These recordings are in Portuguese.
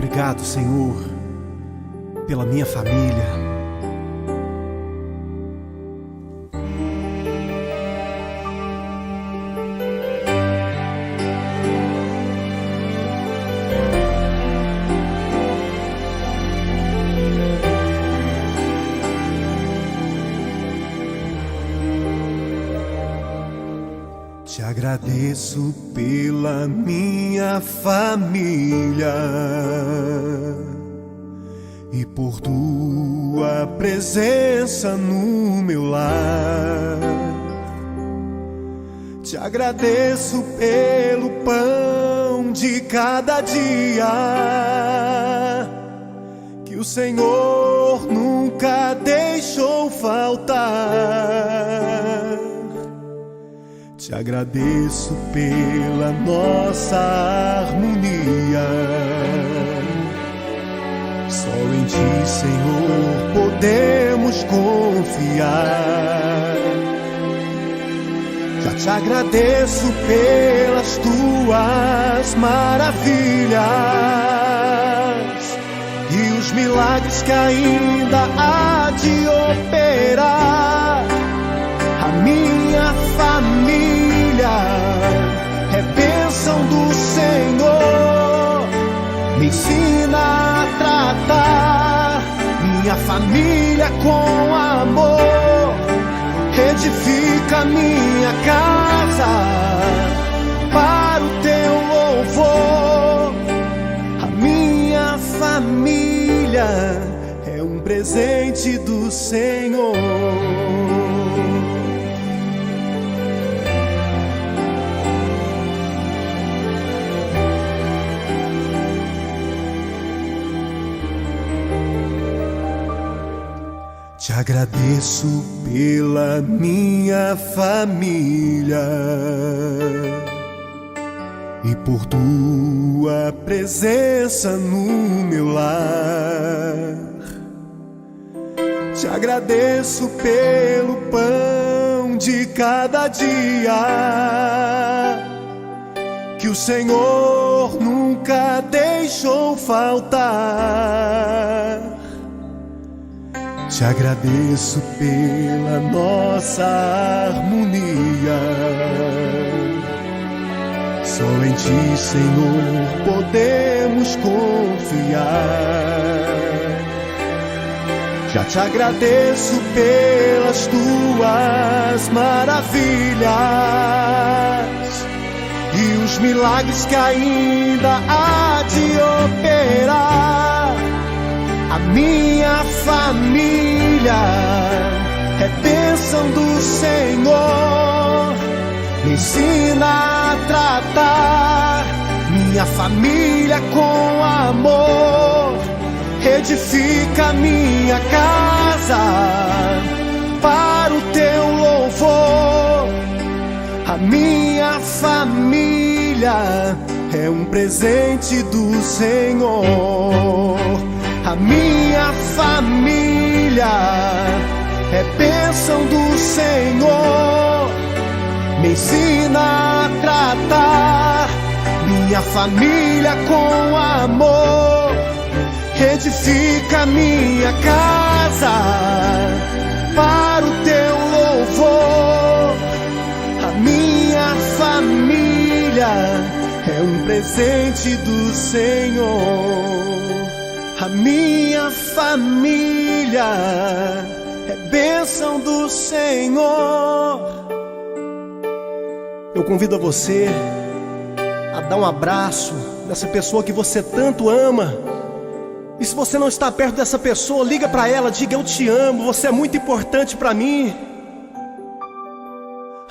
Obrigado, Senhor, pela minha família. Te agradeço pela minha família e por tua presença no meu lar. Te agradeço pelo pão de cada dia que o Senhor nunca deixou faltar. Te agradeço pela nossa harmonia. Só em Ti, Senhor, podemos confiar. Já te agradeço pelas Tuas maravilhas e os milagres que ainda há de operar. A minha família é bênção do Senhor. Me ensina a tratar minha família com amor. Edifica minha casa para o Teu louvor. A minha família é um presente do Senhor. Te agradeço pela minha família e por Tua presença no meu lar. Te agradeço pelo pão de cada dia que o Senhor nunca deixou faltar. Te agradeço pela nossa harmonia. Só em Ti, Senhor, podemos confiar. Já te agradeço pelas Tuas maravilhas e os milagres que ainda há de operar. A minha família é bênção do Senhor. Me ensina a tratar minha família com amor. Edifica minha casa para o Teu louvor. A minha família é um presente do Senhor. A minha família é bênção do Senhor. Me ensina a tratar minha família com amor. Edifica minha casa para o Teu louvor. A minha família é um presente do Senhor. A minha família é bênção do Senhor. Eu convido a você a dar um abraço nessa pessoa que você tanto ama. E se você não está perto dessa pessoa, liga para ela, diga: eu te amo, você é muito importante para mim.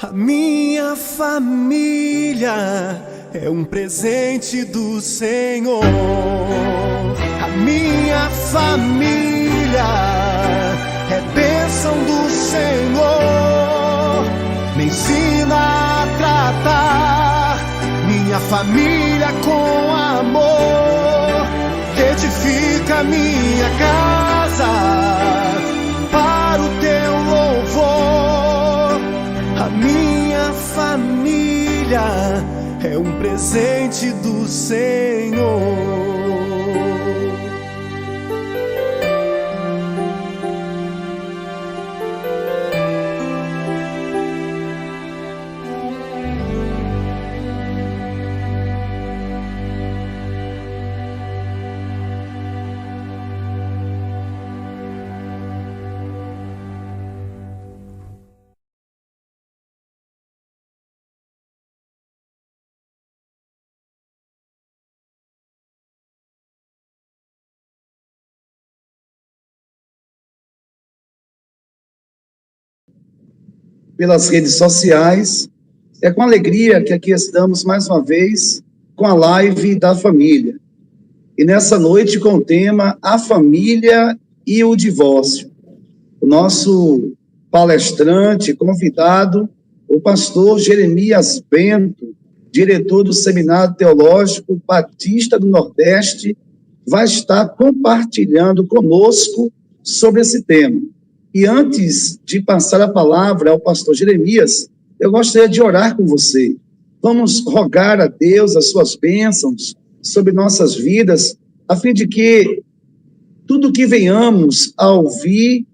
A minha família é um presente do Senhor. A minha família é bênção do Senhor. Me ensina a tratar minha família com amor. Edifica minha casa para o Teu louvor. A minha família é um presente do Senhor. pelas redes sociais. É com alegria que aqui estamos mais uma vez com a live da família. E nessa noite com o tema A Família e o Divórcio. O nosso palestrante, convidado, o pastor Jeremias Bento, diretor do Seminário Teológico Batista do Nordeste, vai estar compartilhando conosco sobre esse tema. E antes de passar a palavra ao pastor Jeremias, eu gostaria de orar com você. Vamos rogar a Deus as suas bênçãos sobre nossas vidas, a fim de que tudo que venhamos a ouvir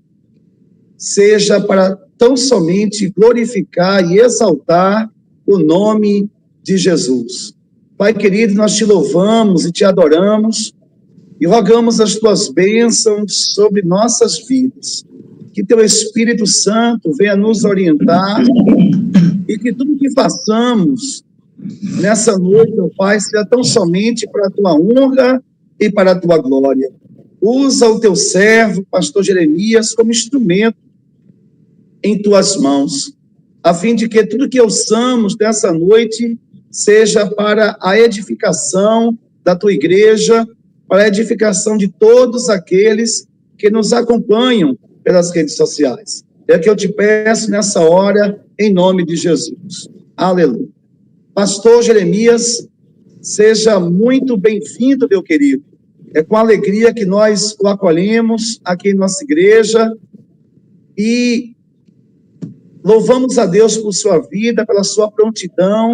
seja para tão somente glorificar e exaltar o nome de Jesus. Pai querido, nós te louvamos e te adoramos e rogamos as tuas bênçãos sobre nossas vidas. Que teu Espírito Santo venha nos orientar e que tudo que façamos nessa noite, meu Pai, seja tão somente para a tua honra e para a tua glória. Usa o teu servo, pastor Jeremias, como instrumento em tuas mãos, a fim de que tudo que ouçamos nessa noite seja para a edificação da tua igreja, para a edificação de todos aqueles que nos acompanham pelas redes sociais. É o que eu te peço nessa hora, em nome de Jesus. Aleluia. Pastor Jeremias, seja muito bem-vindo, meu querido. É com alegria que nós o acolhemos aqui em nossa igreja e louvamos a Deus por sua vida, pela sua prontidão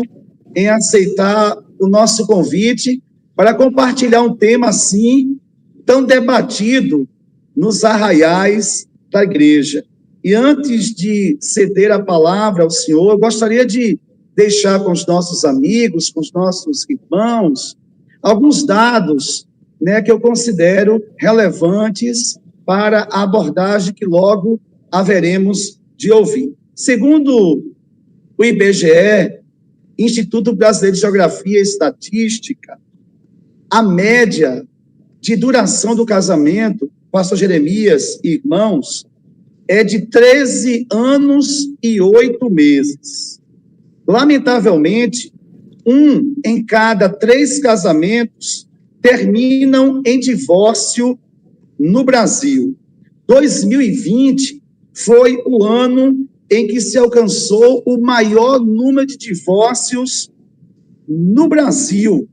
em aceitar o nosso convite para compartilhar um tema assim, tão debatido nos arraiais da igreja. E antes de ceder a palavra ao senhor, eu gostaria de deixar com os nossos amigos, com os nossos irmãos, alguns dados, que eu considero relevantes para a abordagem que logo haveremos de ouvir. Segundo o IBGE, Instituto Brasileiro de Geografia e Estatística, a média de duração do casamento, pastor Jeremias e irmãos, é de 13 anos e 8 meses. Lamentavelmente, 1 em cada 3 casamentos terminam em divórcio no Brasil. 2020 foi o ano em que se alcançou o maior número de divórcios no Brasil.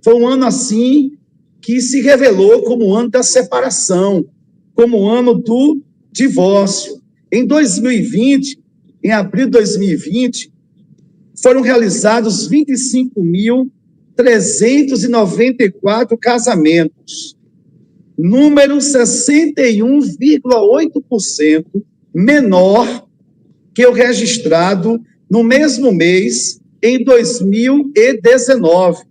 Foi um ano, assim, que se revelou como o ano da separação, como o ano do divórcio. Em 2020, em abril de 2020, foram realizados 25.394 casamentos, número 61,8% menor que o registrado no mesmo mês em 2019.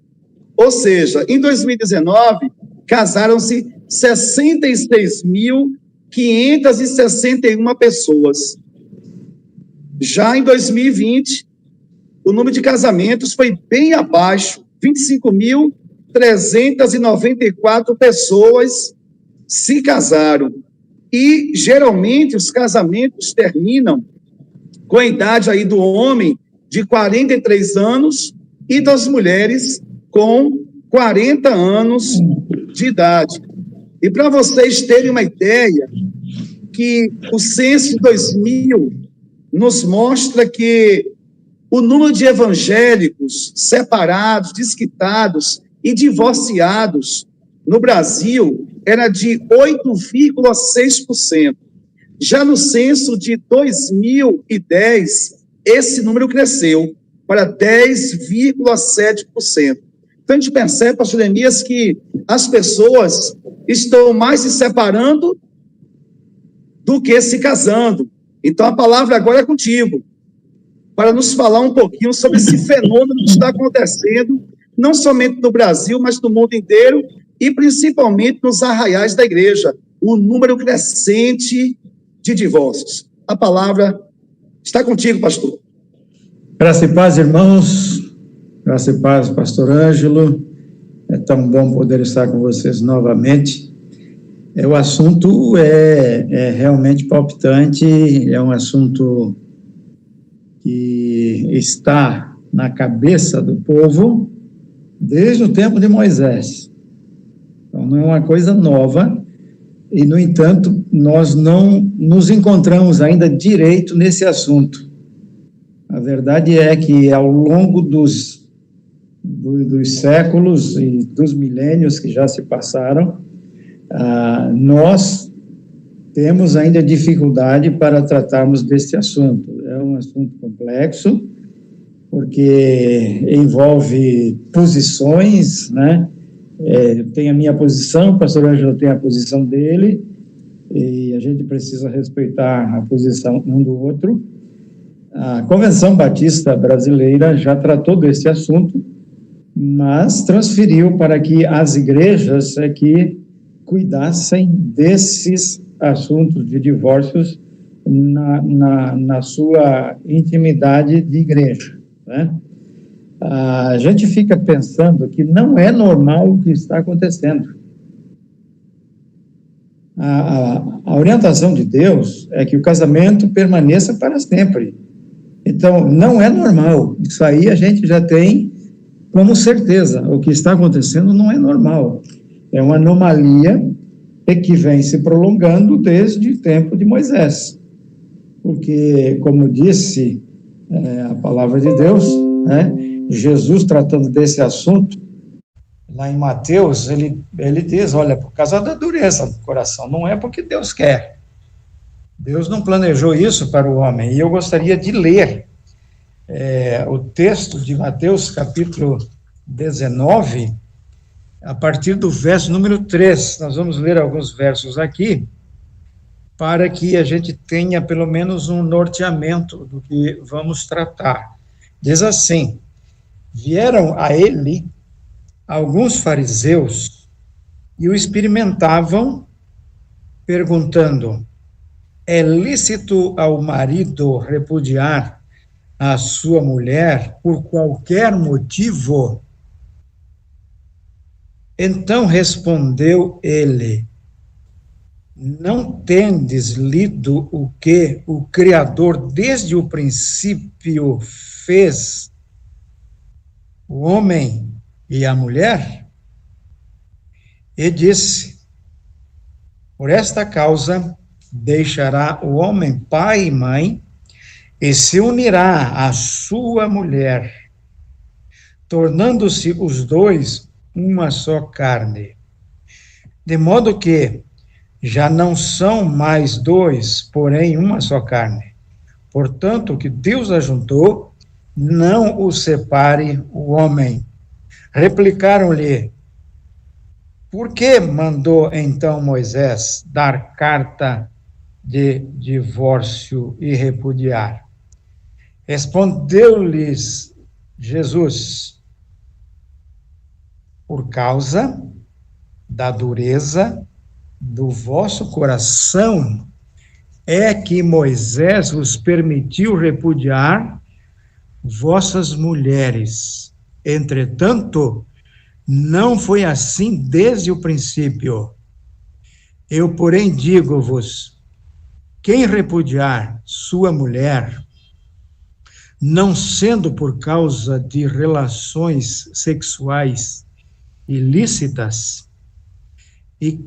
Ou seja, em 2019, casaram-se 66.561 pessoas. Já em 2020, o número de casamentos foi bem abaixo, 25.394 pessoas se casaram. E, geralmente, os casamentos terminam com a idade aí do homem de 43 anos e das mulheres com 40 anos de idade. E para vocês terem uma ideia, que o censo de 2000 nos mostra que o número de evangélicos separados, desquitados e divorciados no Brasil era de 8,6%. Já no censo de 2010, esse número cresceu para 10,7%. Então, a gente percebe, pastor Jeremias, que as pessoas estão mais se separando do que se casando. Então, a palavra agora é contigo, para nos falar um pouquinho sobre esse fenômeno que está acontecendo, não somente no Brasil, mas no mundo inteiro, e principalmente nos arraiais da igreja, o número crescente de divórcios. A palavra está contigo, pastor. Graça e paz, irmãos. Graça e paz, pastor Ângelo. É tão bom poder estar com vocês novamente. O assunto é realmente palpitante, é um assunto que está na cabeça do povo desde o tempo de Moisés. Então, não é uma coisa nova, e, no entanto, nós não nos encontramos ainda direito nesse assunto. A verdade é que, ao longo dos séculos e dos milênios que já se passaram, nós temos ainda dificuldade para tratarmos deste assunto. É um assunto complexo, porque envolve posições, né? Tem a minha posição, o pastor Ângelo tem a posição dele, e a gente precisa respeitar a posição um do outro. A Convenção Batista Brasileira já tratou desse assunto, mas transferiu para que as igrejas que cuidassem desses assuntos de divórcios na sua intimidade de igreja, né? A gente fica pensando que não é normal o que está acontecendo. A orientação de Deus é que o casamento permaneça para sempre. Então, não é normal. Isso aí a gente já tem como certeza. O que está acontecendo não é normal. É uma anomalia que vem se prolongando desde o tempo de Moisés. Porque, como disse a palavra de Deus, né, Jesus, tratando desse assunto, lá em Mateus, ele diz, olha, por causa da dureza do coração, não é porque Deus quer. Deus não planejou isso para o homem. E eu gostaria de ler o texto de Mateus, capítulo 19, a partir do verso número 3. Nós vamos ler alguns versos aqui, para que a gente tenha pelo menos um norteamento do que vamos tratar. Diz assim: vieram a ele alguns fariseus e o experimentavam, perguntando: é lícito ao marido repudiar a sua mulher por qualquer motivo? Então respondeu ele: não tendes lido o que o Criador desde o princípio fez o homem e a mulher? E disse: por esta causa deixará o homem pai e mãe e se unirá à sua mulher, tornando-se os dois uma só carne. De modo que já não são mais dois, porém uma só carne. Portanto, o que Deus ajuntou, não o separe o homem. Replicaram-lhe: por que mandou então Moisés dar carta de divórcio e repudiar? Respondeu-lhes Jesus: por causa da dureza do vosso coração é que Moisés vos permitiu repudiar vossas mulheres. Entretanto, não foi assim desde o princípio. Eu, porém, digo-vos: quem repudiar sua mulher, não sendo por causa de relações sexuais ilícitas, e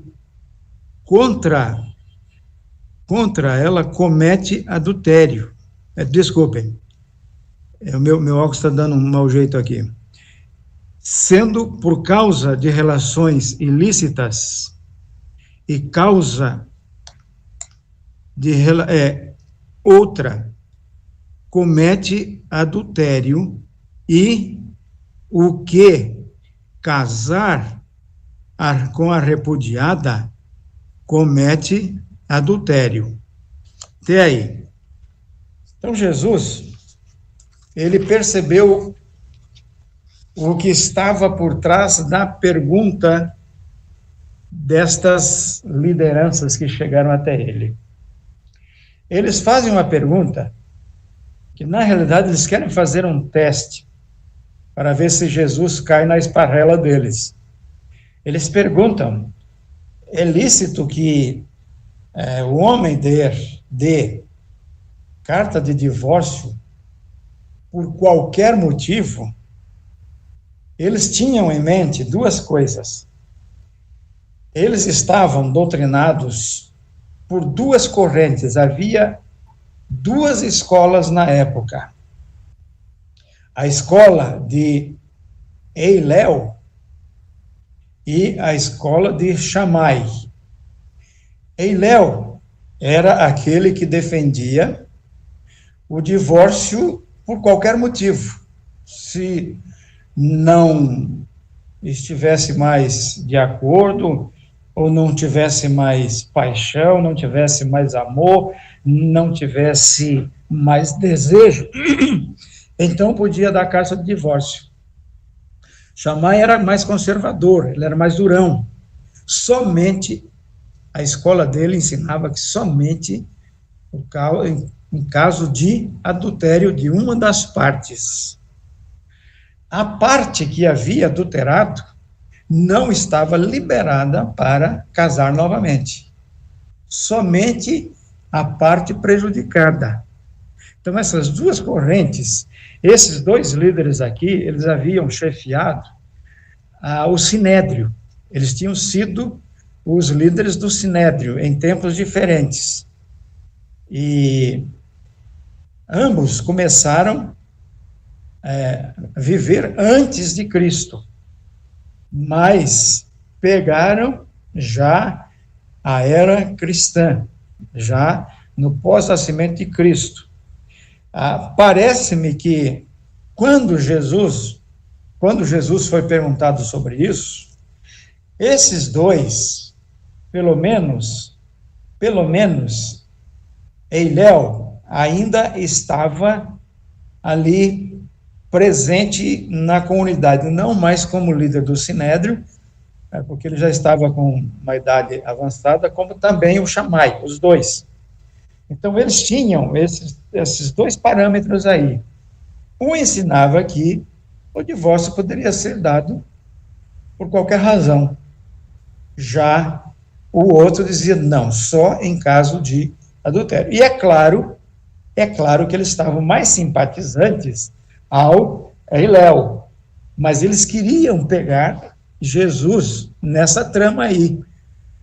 contra ela comete adultério. Desculpem, o meu óculos está dando um mau jeito aqui. Sendo por causa de relações ilícitas e causa de outra comete adultério, e o que casar com a repudiada comete adultério. Até aí. Então, Jesus, ele percebeu o que estava por trás da pergunta destas lideranças que chegaram até ele. Eles fazem uma pergunta que, na realidade, eles querem fazer um teste para ver se Jesus cai na esparrela deles. Eles perguntam: é lícito que o homem dê carta de divórcio por qualquer motivo, eles tinham em mente duas coisas. Eles estavam doutrinados por duas correntes. Havia duas escolas na época. A escola de Eiléu e a escola de Shammai. Eiléu era aquele que defendia o divórcio por qualquer motivo. Se não estivesse mais de acordo, ou não tivesse mais paixão, não tivesse mais amor, não tivesse mais desejo, então podia dar carta de divórcio. Shammai era mais conservador, ele era mais durão. Somente, a escola dele ensinava que somente em caso de adultério de uma das partes. A parte que havia adulterado não estava liberada para casar novamente. Somente a parte prejudicada. Então, essas duas correntes, esses dois líderes aqui, eles haviam chefiado o Sinédrio. Eles tinham sido os líderes do Sinédrio em tempos diferentes. E ambos começaram a viver antes de Cristo, mas pegaram já a era cristã, já no pós-nascimento de Cristo. Parece-me que quando Jesus foi perguntado sobre isso, esses dois, pelo menos, Eiléu ainda estava ali presente na comunidade, não mais como líder do Sinédrio, porque ele já estava com uma idade avançada, como também o Shammai, os dois. Então, eles tinham esses dois parâmetros aí. Um ensinava que o divórcio poderia ser dado por qualquer razão. Já o outro dizia, não, só em caso de adultério. E é claro que eles estavam mais simpatizantes ao Eiléu, mas eles queriam pegar Jesus nessa trama aí,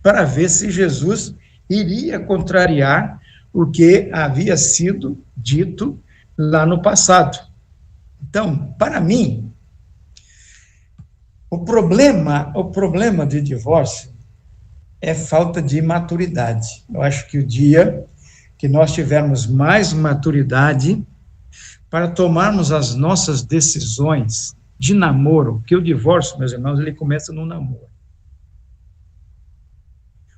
para ver se Jesus iria contrariar o que havia sido dito lá no passado. Então, para mim, o problema de divórcio é falta de maturidade. Eu acho que o dia que nós tivermos mais maturidade para tomarmos as nossas decisões de namoro, que o divórcio, meus irmãos, ele começa no namoro.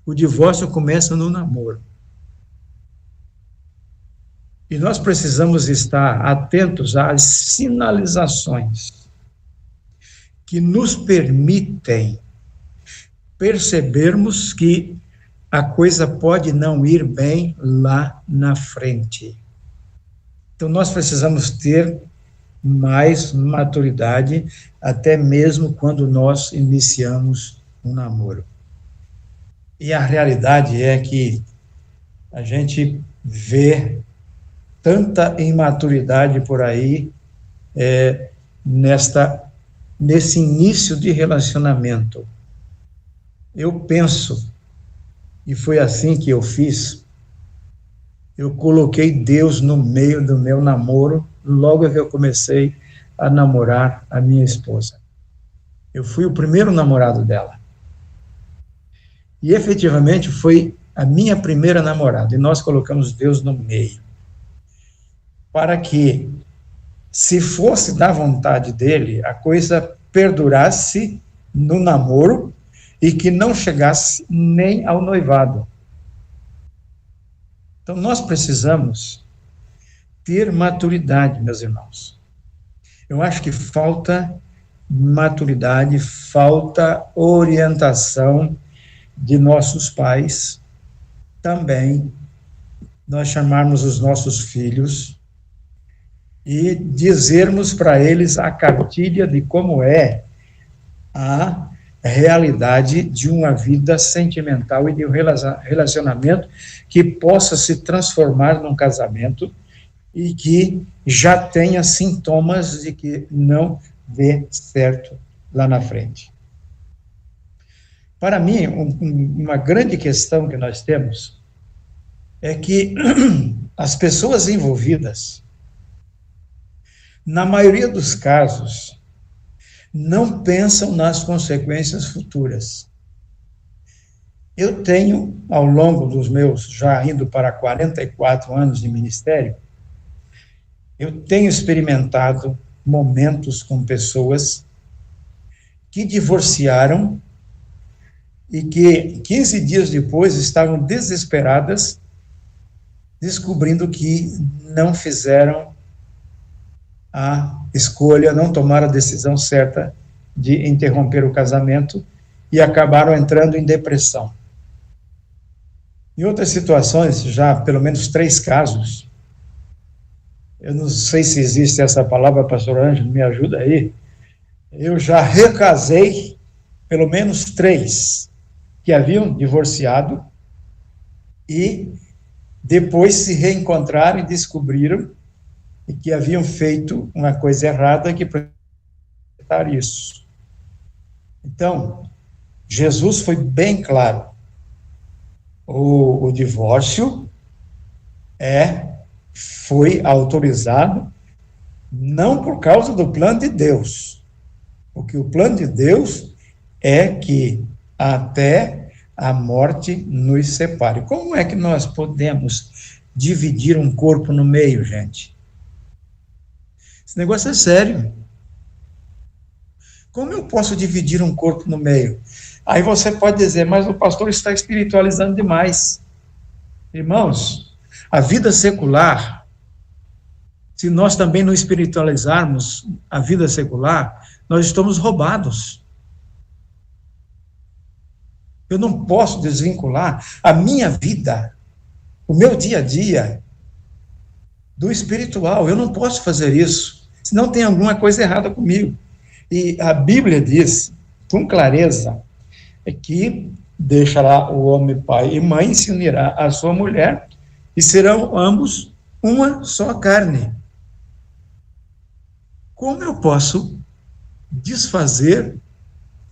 O divórcio começa no namoro. E nós precisamos estar atentos às sinalizações que nos permitem percebermos que a coisa pode não ir bem lá na frente. Então, nós precisamos ter mais maturidade, até mesmo quando nós iniciamos um namoro. E a realidade é que a gente vê tanta imaturidade por aí nesse início de relacionamento. Eu penso, e foi assim que eu fiz, eu coloquei Deus no meio do meu namoro, logo que eu comecei a namorar a minha esposa. Eu fui o primeiro namorado dela. E, efetivamente, foi a minha primeira namorada, e nós colocamos Deus no meio. Para que, se fosse da vontade dele, a coisa perdurasse no namoro e que não chegasse nem ao noivado. Então, nós precisamos ter maturidade, meus irmãos. Eu acho que falta maturidade, falta orientação de nossos pais, também nós chamarmos os nossos filhos e dizermos para eles a cartilha de como é a realidade de uma vida sentimental e de um relacionamento que possa se transformar num casamento e que já tenha sintomas de que não dê certo lá na frente. Para mim, uma grande questão que nós temos é que as pessoas envolvidas, na maioria dos casos, não pensam nas consequências futuras. Eu tenho, ao longo dos meus, já indo para 44 anos de ministério, eu tenho experimentado momentos com pessoas que divorciaram e que 15 dias depois estavam desesperadas, descobrindo que não fizeram a escolha, não tomaram a decisão certa de interromper o casamento e acabaram entrando em depressão. Em outras situações, já pelo menos 3 casos, eu não sei se existe essa palavra, pastor Ângelo, me ajuda aí, eu já recasei pelo menos 3 que haviam divorciado e depois se reencontraram e descobriram que haviam feito uma coisa errada que precisaram isso. Então, Jesus foi bem claro. O divórcio foi autorizado não por causa do plano de Deus, porque o plano de Deus é que até a morte nos separe. Como é que nós podemos dividir um corpo no meio, gente? Esse negócio é sério. Como eu posso dividir um corpo no meio? Aí você pode dizer, mas o pastor está espiritualizando demais. Irmãos, a vida secular, se nós também não espiritualizarmos a vida secular, nós estamos roubados. Eu não posso desvincular a minha vida, o meu dia a dia, do espiritual. Eu não posso fazer isso, senão tem alguma coisa errada comigo. E a Bíblia diz, com clareza, que deixará o homem pai e mãe, se unirá à sua mulher, e serão ambos uma só carne. Como eu posso desfazer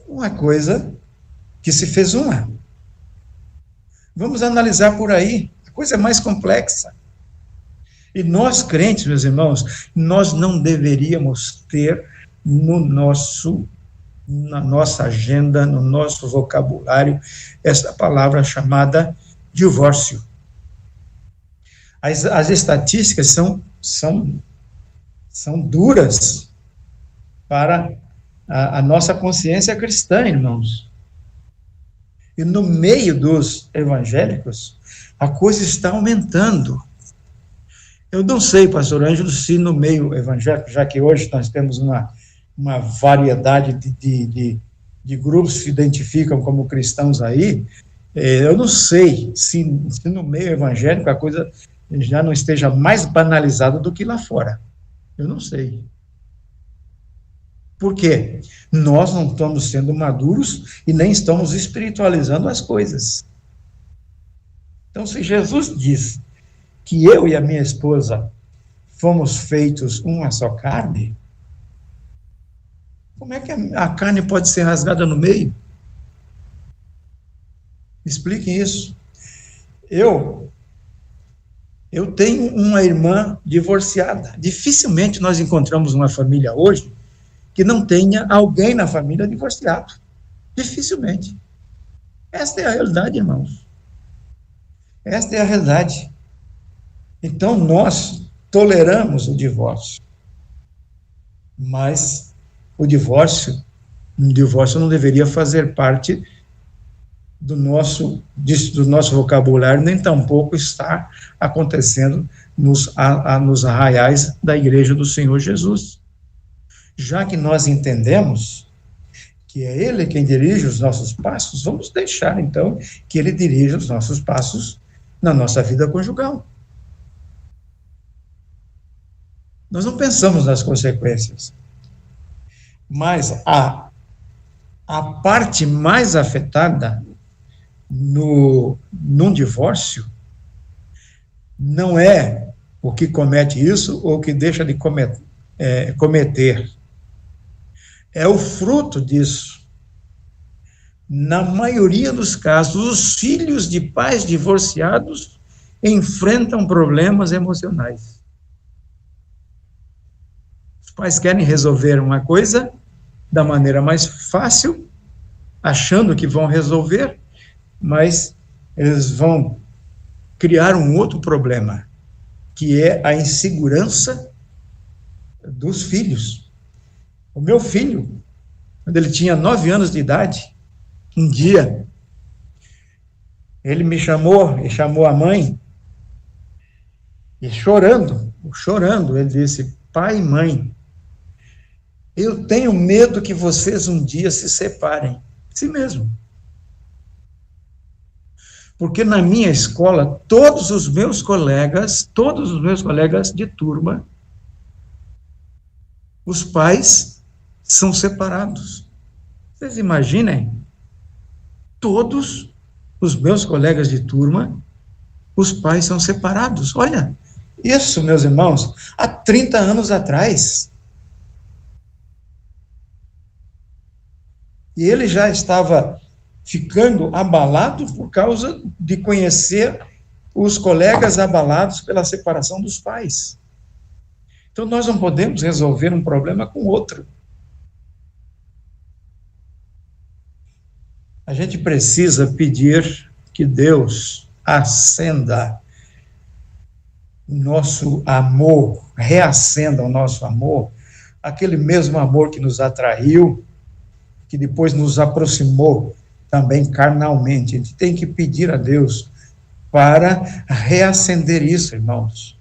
uma coisa que se fez uma? Vamos analisar por aí. A coisa é mais complexa. E nós, crentes, meus irmãos, nós não deveríamos ter na nossa agenda, no nosso vocabulário, essa palavra chamada divórcio. As estatísticas são duras para a nossa consciência cristã, irmãos. E no meio dos evangélicos, a coisa está aumentando. Eu não sei, pastor Ângelo, se no meio evangélico, já que hoje nós temos uma variedade de grupos que se identificam como cristãos aí, eu não sei se no meio evangélico a coisa já não esteja mais banalizada do que lá fora. Eu não sei. Por quê? Nós não estamos sendo maduros e nem estamos espiritualizando as coisas. Então, se Jesus diz que eu e a minha esposa fomos feitos uma só carne, como é que a carne pode ser rasgada no meio? Expliquem isso. Eu tenho uma irmã divorciada. Dificilmente nós encontramos uma família hoje que não tenha alguém na família divorciado. Dificilmente. Esta é a realidade, irmãos. Esta é a realidade. Então, nós toleramos o divórcio. Mas o divórcio não deveria fazer parte do nosso vocabulário, nem tampouco está acontecendo nos arraiais da Igreja do Senhor Jesus. Já que nós entendemos que é Ele quem dirige os nossos passos, vamos deixar, então, que Ele dirija os nossos passos na nossa vida conjugal. Nós não pensamos nas consequências. Mas a parte mais afetada num divórcio não é o que comete isso ou o que deixa de cometer. É o fruto disso. Na maioria dos casos, os filhos de pais divorciados enfrentam problemas emocionais. Os pais querem resolver uma coisa da maneira mais fácil, achando que vão resolver, mas eles vão criar um outro problema, que é a insegurança dos filhos. O meu filho, quando ele tinha 9 anos de idade, um dia, ele me chamou e chamou a mãe, e chorando, ele disse: pai e mãe, eu tenho medo que vocês um dia se separem. Assim mesmo. Porque na minha escola, todos os meus colegas de turma, os pais são separados. Vocês imaginem? Todos os meus colegas de turma, os pais são separados. Olha, isso, meus irmãos, há 30 anos atrás. E ele já estava ficando abalado por causa de conhecer os colegas abalados pela separação dos pais. Então, nós não podemos resolver um problema com outro. A gente precisa pedir que Deus acenda o nosso amor, reacenda o nosso amor, aquele mesmo amor que nos atraiu, que depois nos aproximou também carnalmente. A gente tem que pedir a Deus para reacender isso, irmãos.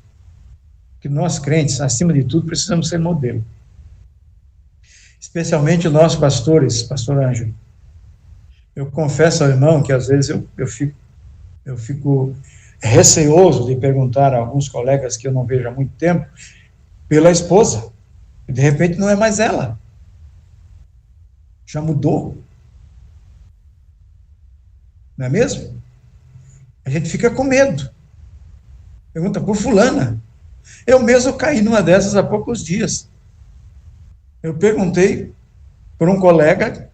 Que nós, crentes, acima de tudo, precisamos ser modelo. Especialmente nós, pastores, pastor Ângelo. Eu confesso ao irmão que, às vezes, eu fico receoso de perguntar a alguns colegas que eu não vejo há muito tempo pela esposa. E, de repente, não é mais ela. Já mudou. Não é mesmo? A gente fica com medo. Pergunta por fulana. Eu mesmo caí numa dessas há poucos dias. Eu perguntei por um colega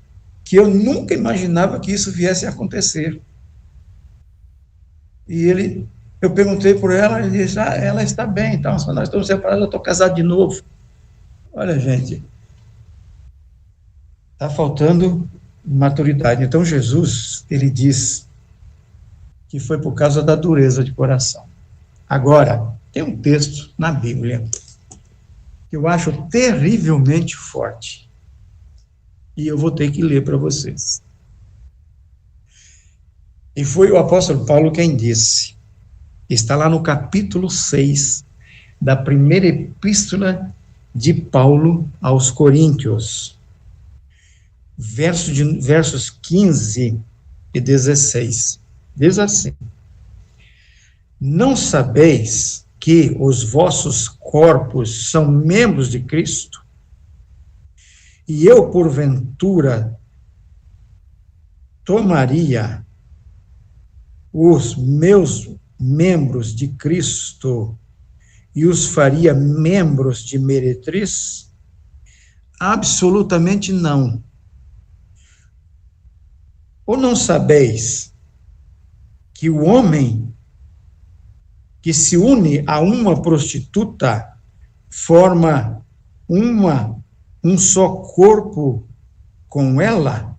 que eu nunca imaginava que isso viesse a acontecer. E eu perguntei por ela, ele disse: ela está bem, então, nós estamos separados, eu estou casado de novo. Olha, gente, está faltando maturidade. Então, Jesus, ele diz que foi por causa da dureza de coração. Agora, tem um texto na Bíblia que eu acho terrivelmente forte. E eu vou ter que ler para vocês. E foi o apóstolo Paulo quem disse. Está lá no capítulo 6 da primeira epístola de Paulo aos Coríntios. Versos 15 e 16. Diz assim: não sabeis que os vossos corpos são membros de Cristo? E eu, porventura, tomaria os meus membros de Cristo e os faria membros de meretriz? Absolutamente não. Ou não sabeis que o homem que se une a uma prostituta forma um só corpo com ela?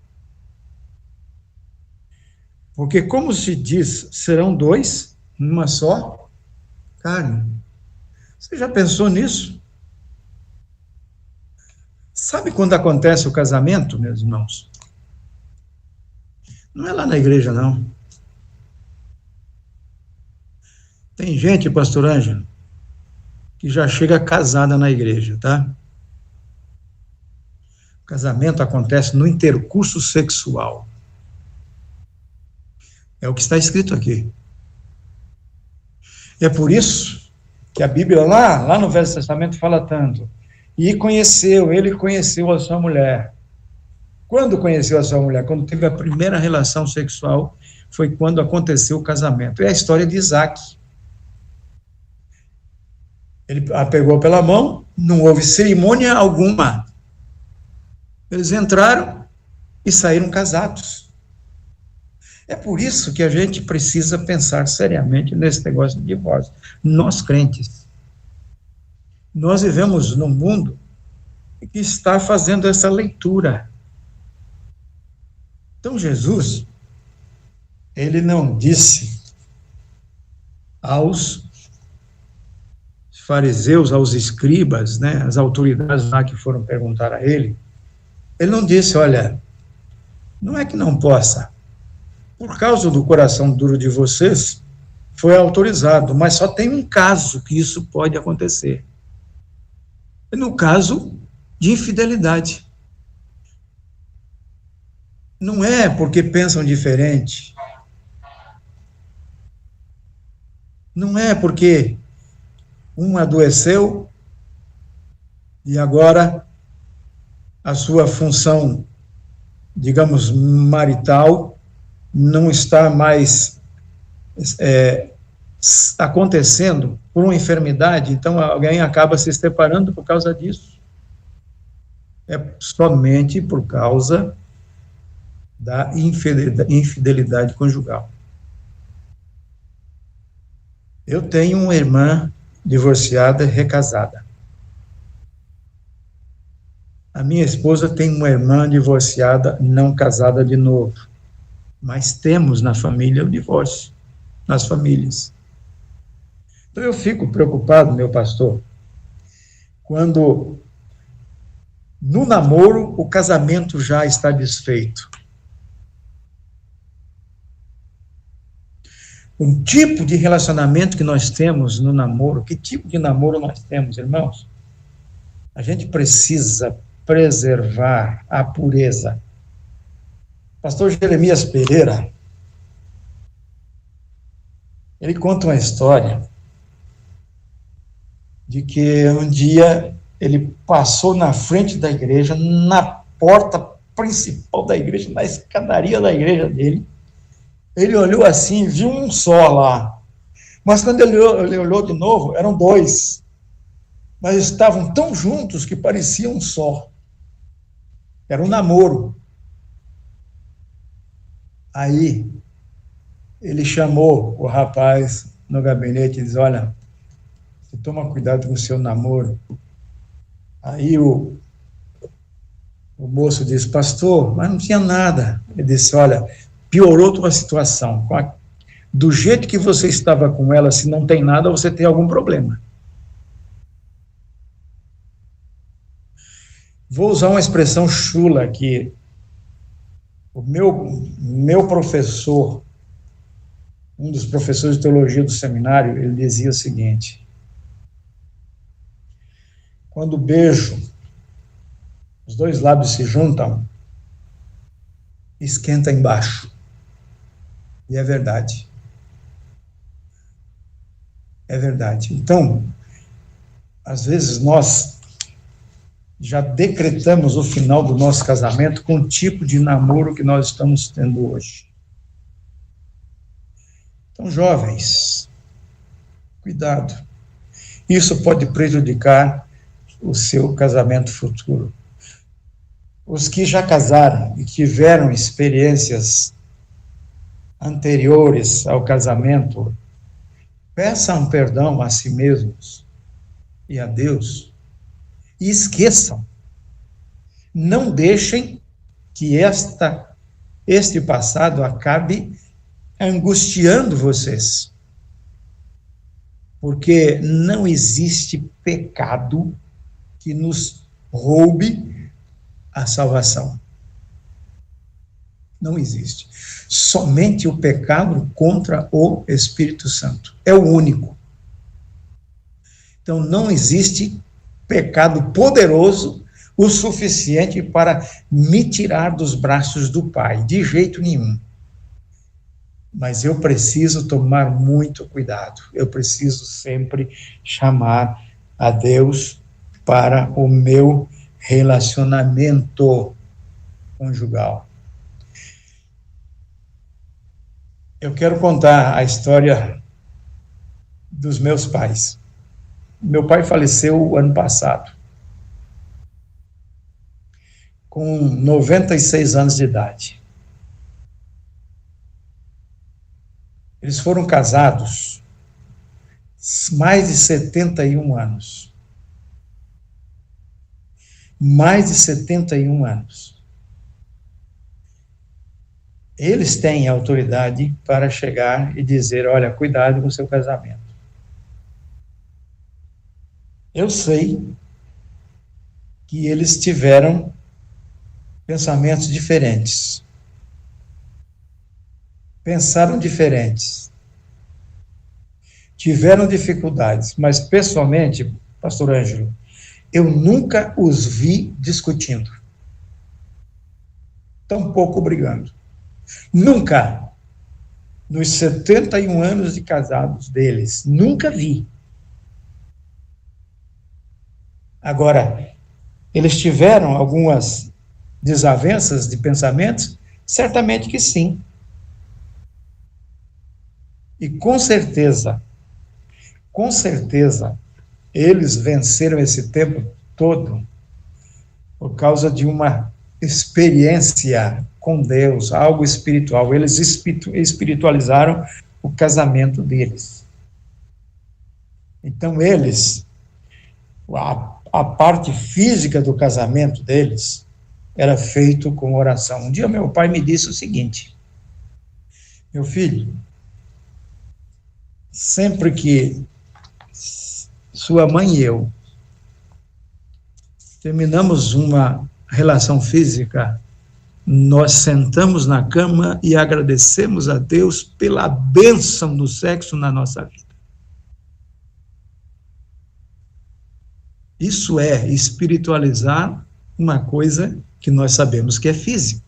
Porque, como se diz, serão dois, uma só carne. Você já pensou nisso? Sabe quando acontece o casamento, meus irmãos? Não é lá na igreja, não. Tem gente, pastor Ângelo, que já chega casada na igreja, tá? O casamento acontece no intercurso sexual. É o que está escrito aqui. É por isso que a Bíblia, lá no Velho Testamento, fala tanto. E ele conheceu a sua mulher. Quando conheceu a sua mulher? Quando teve a primeira relação sexual, foi quando aconteceu o casamento. É a história de Isaac. Ele a pegou pela mão, não houve cerimônia alguma. Eles entraram e saíram casados. É por isso que a gente precisa pensar seriamente nesse negócio de divórcio. Nós, crentes, nós vivemos num mundo que está fazendo essa leitura. Então, Jesus, ele não disse aos fariseus, aos escribas, né, as autoridades lá que foram perguntar a ele, ele não disse, olha, não é que não possa, por causa do coração duro de vocês, foi autorizado, mas só tem um caso que isso pode acontecer. No caso de infidelidade. Não é porque pensam diferente. Não é porque um adoeceu e agora a sua função, digamos, marital não está mais acontecendo por uma enfermidade, então alguém acaba se separando por causa disso. É somente por causa da infidelidade conjugal. Eu tenho uma irmã divorciada, recasada. A minha esposa tem uma irmã divorciada, não casada de novo. Mas temos na família o divórcio, nas famílias. Então eu fico preocupado, meu pastor, quando no namoro o casamento já está desfeito. O tipo de relacionamento que nós temos no namoro, que tipo de namoro nós temos, irmãos? A gente precisa preservar a pureza. Pastor Jeremias Pereira, ele conta uma história de que um dia ele passou na frente da igreja, na porta principal da igreja, na escadaria da igreja dele. Ele olhou assim, viu um só lá. Mas quando ele olhou de novo, eram dois. Mas estavam tão juntos que pareciam um só. Era um namoro. Aí, ele chamou o rapaz no gabinete e disse, olha, você toma cuidado com o seu namoro. Aí o moço disse, pastor, mas não tinha nada. Ele disse, olha, piorou tua situação. Do jeito que você estava com ela, se não tem nada, você tem algum problema. Vou usar uma expressão chula aqui. O meu professor, um dos professores de teologia do seminário, ele dizia o seguinte, quando o beijo, os dois lábios se juntam, esquenta embaixo. E é verdade. É verdade. Então, às vezes nós já decretamos o final do nosso casamento com o tipo de namoro que nós estamos tendo hoje. Então, jovens, cuidado. Isso pode prejudicar o seu casamento futuro. Os que já casaram e tiveram experiências anteriores ao casamento, peçam perdão a si mesmos e a Deus e esqueçam. Não deixem que este passado acabe angustiando vocês. Porque não existe pecado que nos roube a salvação. Não existe. Somente o pecado contra o Espírito Santo. É o único. Então, não existe pecado poderoso o suficiente para me tirar dos braços do Pai, de jeito nenhum. Mas eu preciso tomar muito cuidado. Eu preciso sempre chamar a Deus para o meu relacionamento conjugal. Eu quero contar a história dos meus pais. Meu pai faleceu ano passado, com 96 anos de idade. Eles foram casados mais de 71 anos. Mais de 71 anos. Eles têm autoridade para chegar e dizer, olha, cuidado com o seu casamento. Eu sei que eles tiveram pensamentos diferentes. Pensaram diferentes. Tiveram dificuldades, mas pessoalmente, pastor Ângelo, eu nunca os vi discutindo. Tampouco brigando. Nunca. Nos 71 anos de casados deles, nunca vi. Agora, eles tiveram algumas desavenças de pensamentos? Certamente que sim. E com certeza, eles venceram esse tempo todo por causa de uma experiência com Deus, algo espiritual. Eles espiritualizaram o casamento deles. Então, eles, a parte física do casamento deles era feito com oração. Um dia meu pai me disse o seguinte, meu filho, sempre que sua mãe e eu terminamos uma relação física, nós sentamos na cama e agradecemos a Deus pela bênção do sexo na nossa vida. Isso é espiritualizar uma coisa que nós sabemos que é física.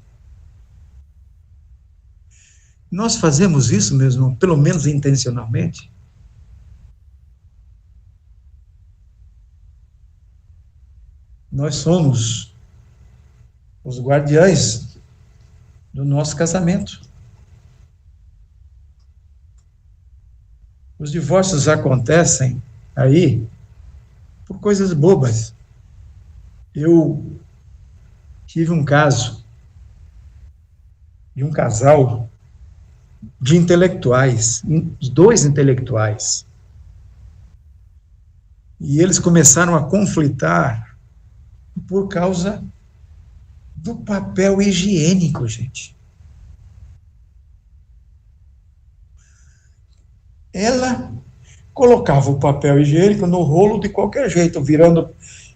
Nós fazemos isso mesmo, pelo menos intencionalmente? Nós somos os guardiães do nosso casamento. Os divórcios acontecem aí por coisas bobas. Eu tive um caso de um casal de intelectuais, dois intelectuais, e eles começaram a conflitar por causa do papel higiênico, gente. Ela colocava o papel higiênico no rolo de qualquer jeito,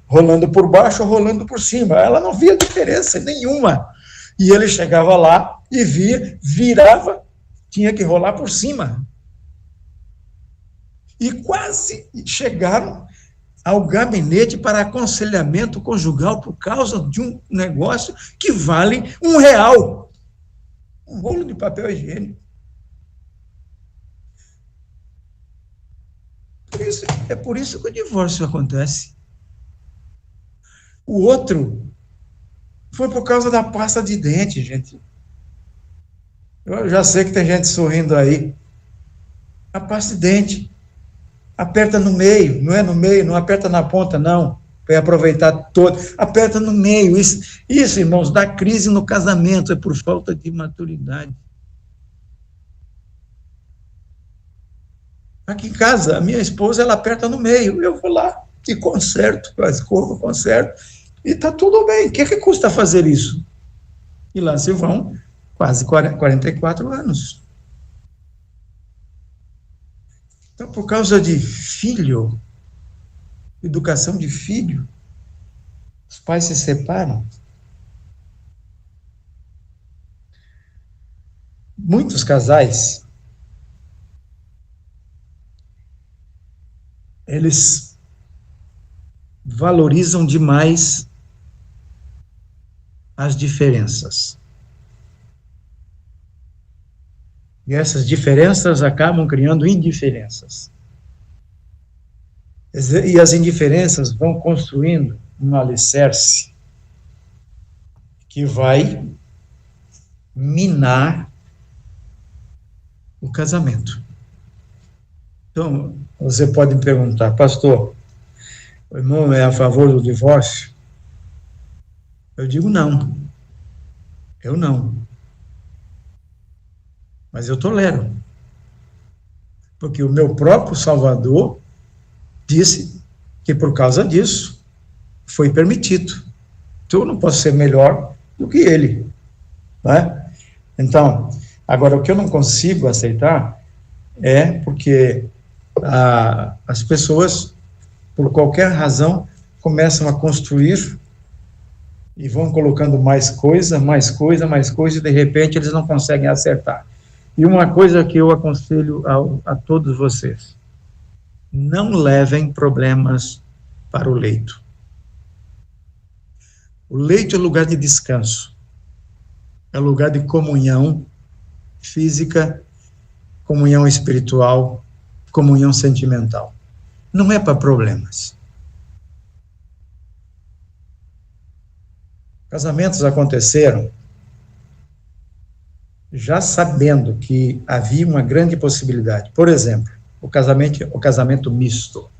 rolando por baixo ou rolando por cima. Ela não via diferença nenhuma. E ele chegava lá e virava, tinha que rolar por cima. E quase chegaram ao gabinete para aconselhamento conjugal por causa de um negócio que vale R$1. Um rolo de papel higiênico. É por isso que o divórcio acontece. O outro foi por causa da pasta de dente, gente. Eu já sei que tem gente sorrindo aí. A pasta de dente. Aperta no meio, não é no meio, não aperta na ponta, não. Vai aproveitar todo. Aperta no meio. Isso, irmãos, dá crise no casamento, é por falta de maturidade. Aqui em casa, a minha esposa, ela aperta no meio. Eu vou lá e conserto, eu escovo, conserto, e está tudo bem. O que custa fazer isso? E lá se vão quase 44 anos. Então, por causa de filho, educação de filho, os pais se separam. Muitos casais, eles valorizam demais as diferenças. E essas diferenças acabam criando indiferenças. E as indiferenças vão construindo um alicerce que vai minar o casamento. Então, você pode me perguntar, pastor, O irmão é a favor do divórcio? Eu digo não. Eu não. Mas eu tolero. Porque o meu próprio Salvador disse que por causa disso foi permitido. Então eu não posso ser melhor do que ele. Né? Então, agora o que eu não consigo aceitar é porque as pessoas, por qualquer razão, começam a construir e vão colocando mais coisa, e de repente eles não conseguem acertar. E uma coisa que eu aconselho a todos vocês: não levem problemas para o leito. O leito é lugar de descanso, é lugar de comunhão física, comunhão espiritual, comunhão sentimental. Não é para problemas. Casamentos aconteceram já sabendo que havia uma grande possibilidade. Por exemplo, o casamento misto.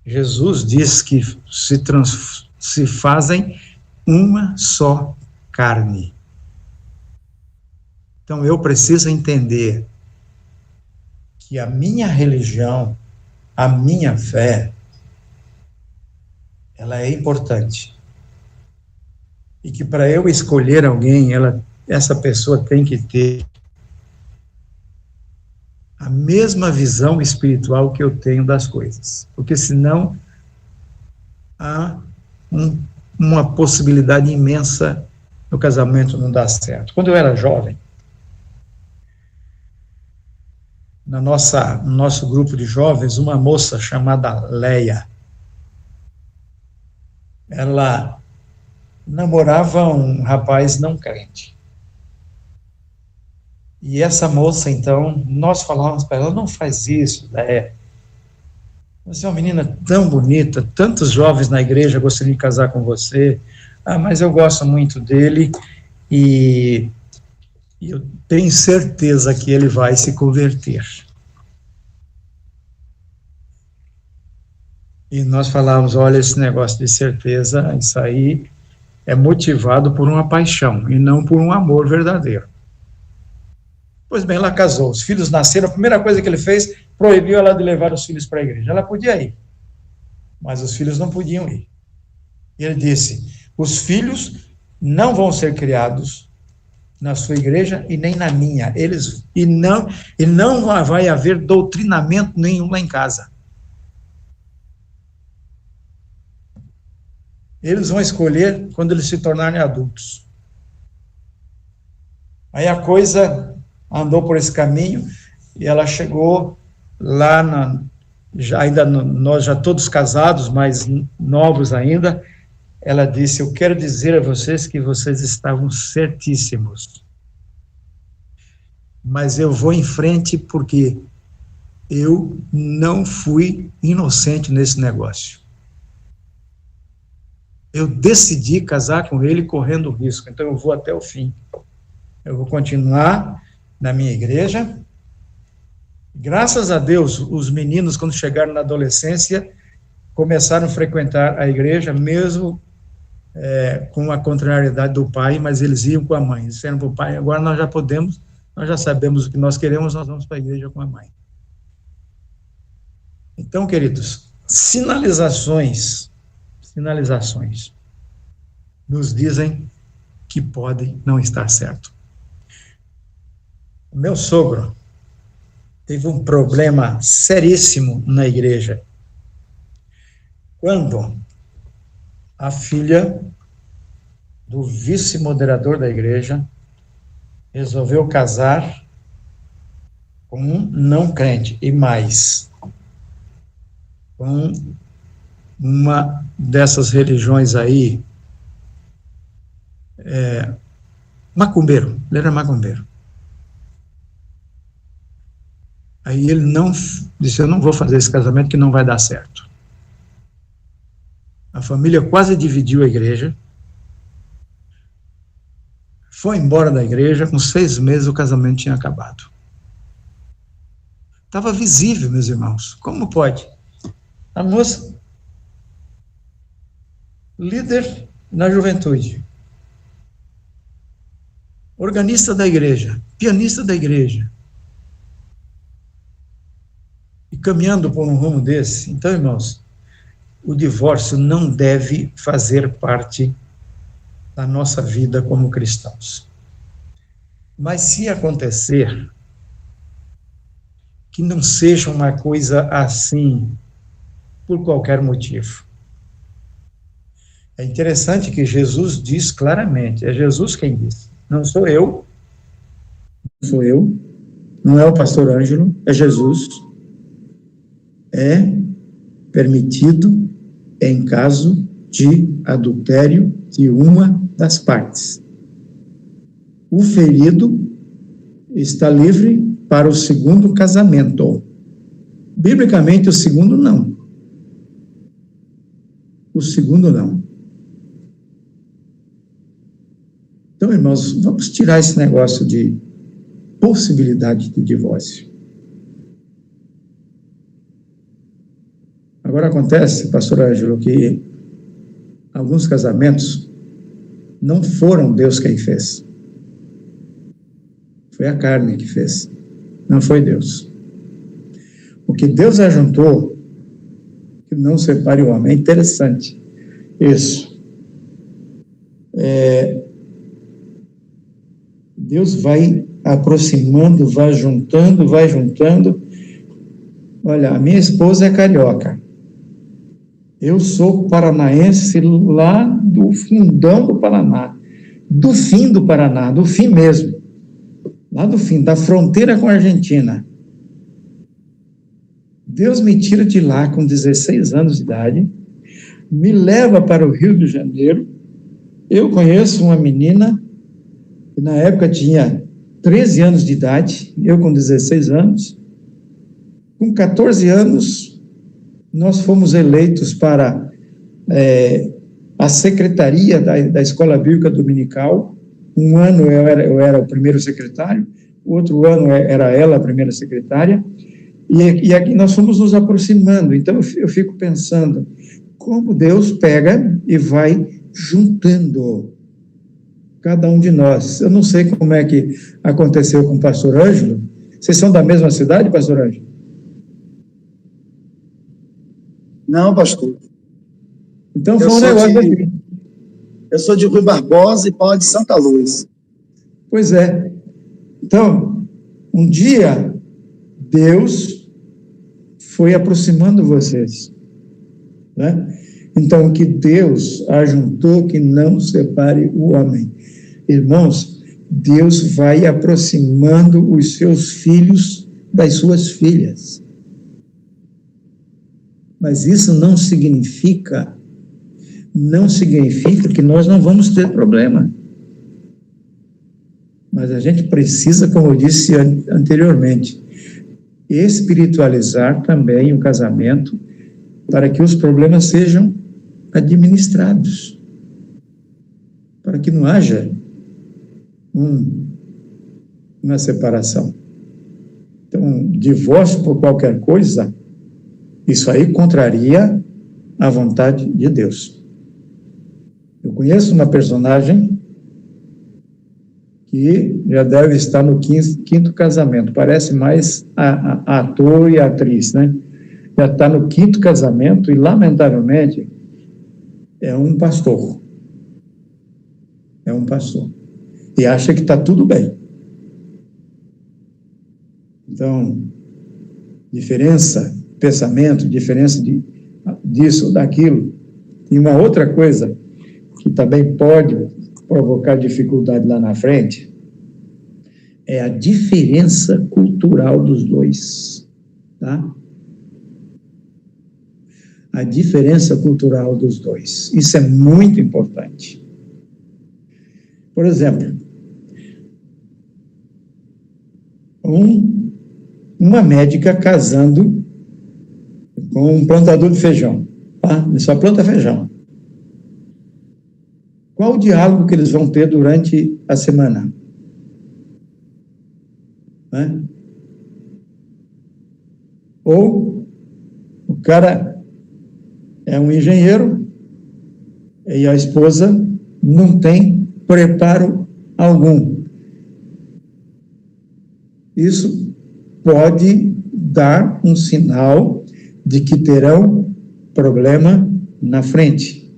Jesus diz que se fazem uma só carne. Então eu preciso entender que a minha religião, a minha fé, ela é importante. E que para eu escolher alguém, essa pessoa tem que ter a mesma visão espiritual que eu tenho das coisas. Porque senão há uma possibilidade imensa do casamento não dar certo. Quando eu era jovem, no nosso grupo de jovens, uma moça chamada Leia, ela namorava um rapaz não crente. E essa moça, então, nós falávamos para ela: não faz isso, Leia. Você é uma menina tão bonita, tantos jovens na igreja gostariam de casar com você. Ah, mas eu gosto muito dele e eu tenho certeza que ele vai se converter. E nós falávamos: olha, esse negócio de certeza, isso aí é motivado por uma paixão e não por um amor verdadeiro. Pois bem, ela casou, os filhos nasceram, a primeira coisa que ele fez, proibiu ela de levar os filhos para a igreja. Ela podia ir, mas os filhos não podiam ir. E ele disse: os filhos não vão ser criados na sua igreja e nem na minha. E não vai haver doutrinamento nenhum lá em casa. Eles vão escolher quando eles se tornarem adultos. Aí a coisa andou por esse caminho e ela chegou lá, nós já todos casados, mas novos ainda. Ela disse: eu quero dizer a vocês que vocês estavam certíssimos, mas eu vou em frente porque eu não fui inocente nesse negócio. Eu decidi casar com ele correndo risco, então eu vou até o fim. Eu vou continuar na minha igreja. Graças a Deus, os meninos, quando chegaram na adolescência, começaram a frequentar a igreja, mesmo com a contrariedade do pai, mas eles iam com a mãe. Eles disseram para o pai: agora nós já podemos, nós já sabemos o que nós queremos, nós vamos para a igreja com a mãe. Então, queridos, sinalizações nos dizem que pode não estar certo. O meu sogro teve um problema seríssimo na igreja. Quando a filha do vice-moderador da igreja resolveu casar com um não crente, e mais, com uma dessas religiões aí, macumbeiro, ele era macumbeiro. Aí ele disse: eu não vou fazer esse casamento que não vai dar certo. A família quase dividiu a igreja, foi embora da igreja, com 6 meses o casamento tinha acabado. Estava visível, meus irmãos. Como pode? A moça, líder na juventude, organista da igreja, pianista da igreja, e caminhando por um rumo desse. Então, irmãos, o divórcio não deve fazer parte da nossa vida como cristãos. Mas se acontecer, que não seja uma coisa assim, por qualquer motivo. É interessante que Jesus diz claramente, é Jesus quem diz, não sou eu, não é o pastor Ângelo, é Jesus. É permitido em caso de adultério de uma das partes. O ferido está livre para o segundo casamento. Biblicamente, o segundo não. O segundo não. Então, irmãos, vamos tirar esse negócio de possibilidade de divórcio. Agora acontece, pastor Ângelo, que alguns casamentos não foram Deus quem fez. Foi a carne que fez, não foi Deus. O que Deus ajuntou, que não separe o homem, é interessante. Isso. Deus vai aproximando, vai juntando. Olha, a minha esposa é carioca. Eu sou paranaense lá do fundão do Paraná, do fim do Paraná, do fim mesmo, lá do fim, da fronteira com a Argentina. Deus me tira de lá com 16 anos de idade, me leva para o Rio de Janeiro. Eu conheço uma menina que na época tinha 13 anos de idade, eu com 16 anos. Com 14 anos, nós fomos eleitos para a secretaria da Escola Bíblica Dominical. Um ano eu era o primeiro secretário, o outro ano era ela a primeira secretária, e aqui nós fomos nos aproximando. Então eu fico pensando, como Deus pega e vai juntando cada um de nós. Eu não sei como é que aconteceu com o pastor Ângelo. Vocês são da mesma cidade, pastor Ângelo? Não, pastor. Então foi um negócio assim. Eu sou de Rui Barbosa e Pau de Santa Luz. Pois é. Então, um dia, Deus foi aproximando vocês, né? Então, que Deus ajuntou, que não separe o homem. Irmãos, Deus vai aproximando os seus filhos das suas filhas. Mas isso não significa que nós não vamos ter problema. Mas a gente precisa, como eu disse anteriormente, espiritualizar também o casamento para que os problemas sejam administrados, para que não haja uma separação. Então, divórcio por qualquer coisa, isso aí contraria a vontade de Deus. Eu conheço uma personagem que já deve estar no quinto casamento, parece mais a ator e a atriz, né? Já está no quinto casamento e, lamentavelmente, é um pastor. E acha que está tudo bem. Então, diferença, pensamento, diferença disso ou daquilo. E uma outra coisa que também pode provocar dificuldade lá na frente é a diferença cultural dos dois, tá? A diferença cultural dos dois. Isso é muito importante. Por exemplo, uma médica casando com um plantador de feijão, tá? Ele só planta feijão. Qual o diálogo que eles vão ter durante a semana? Ou o cara é um engenheiro e a esposa não tem preparo algum. Isso pode dar um sinal de que terão problema na frente.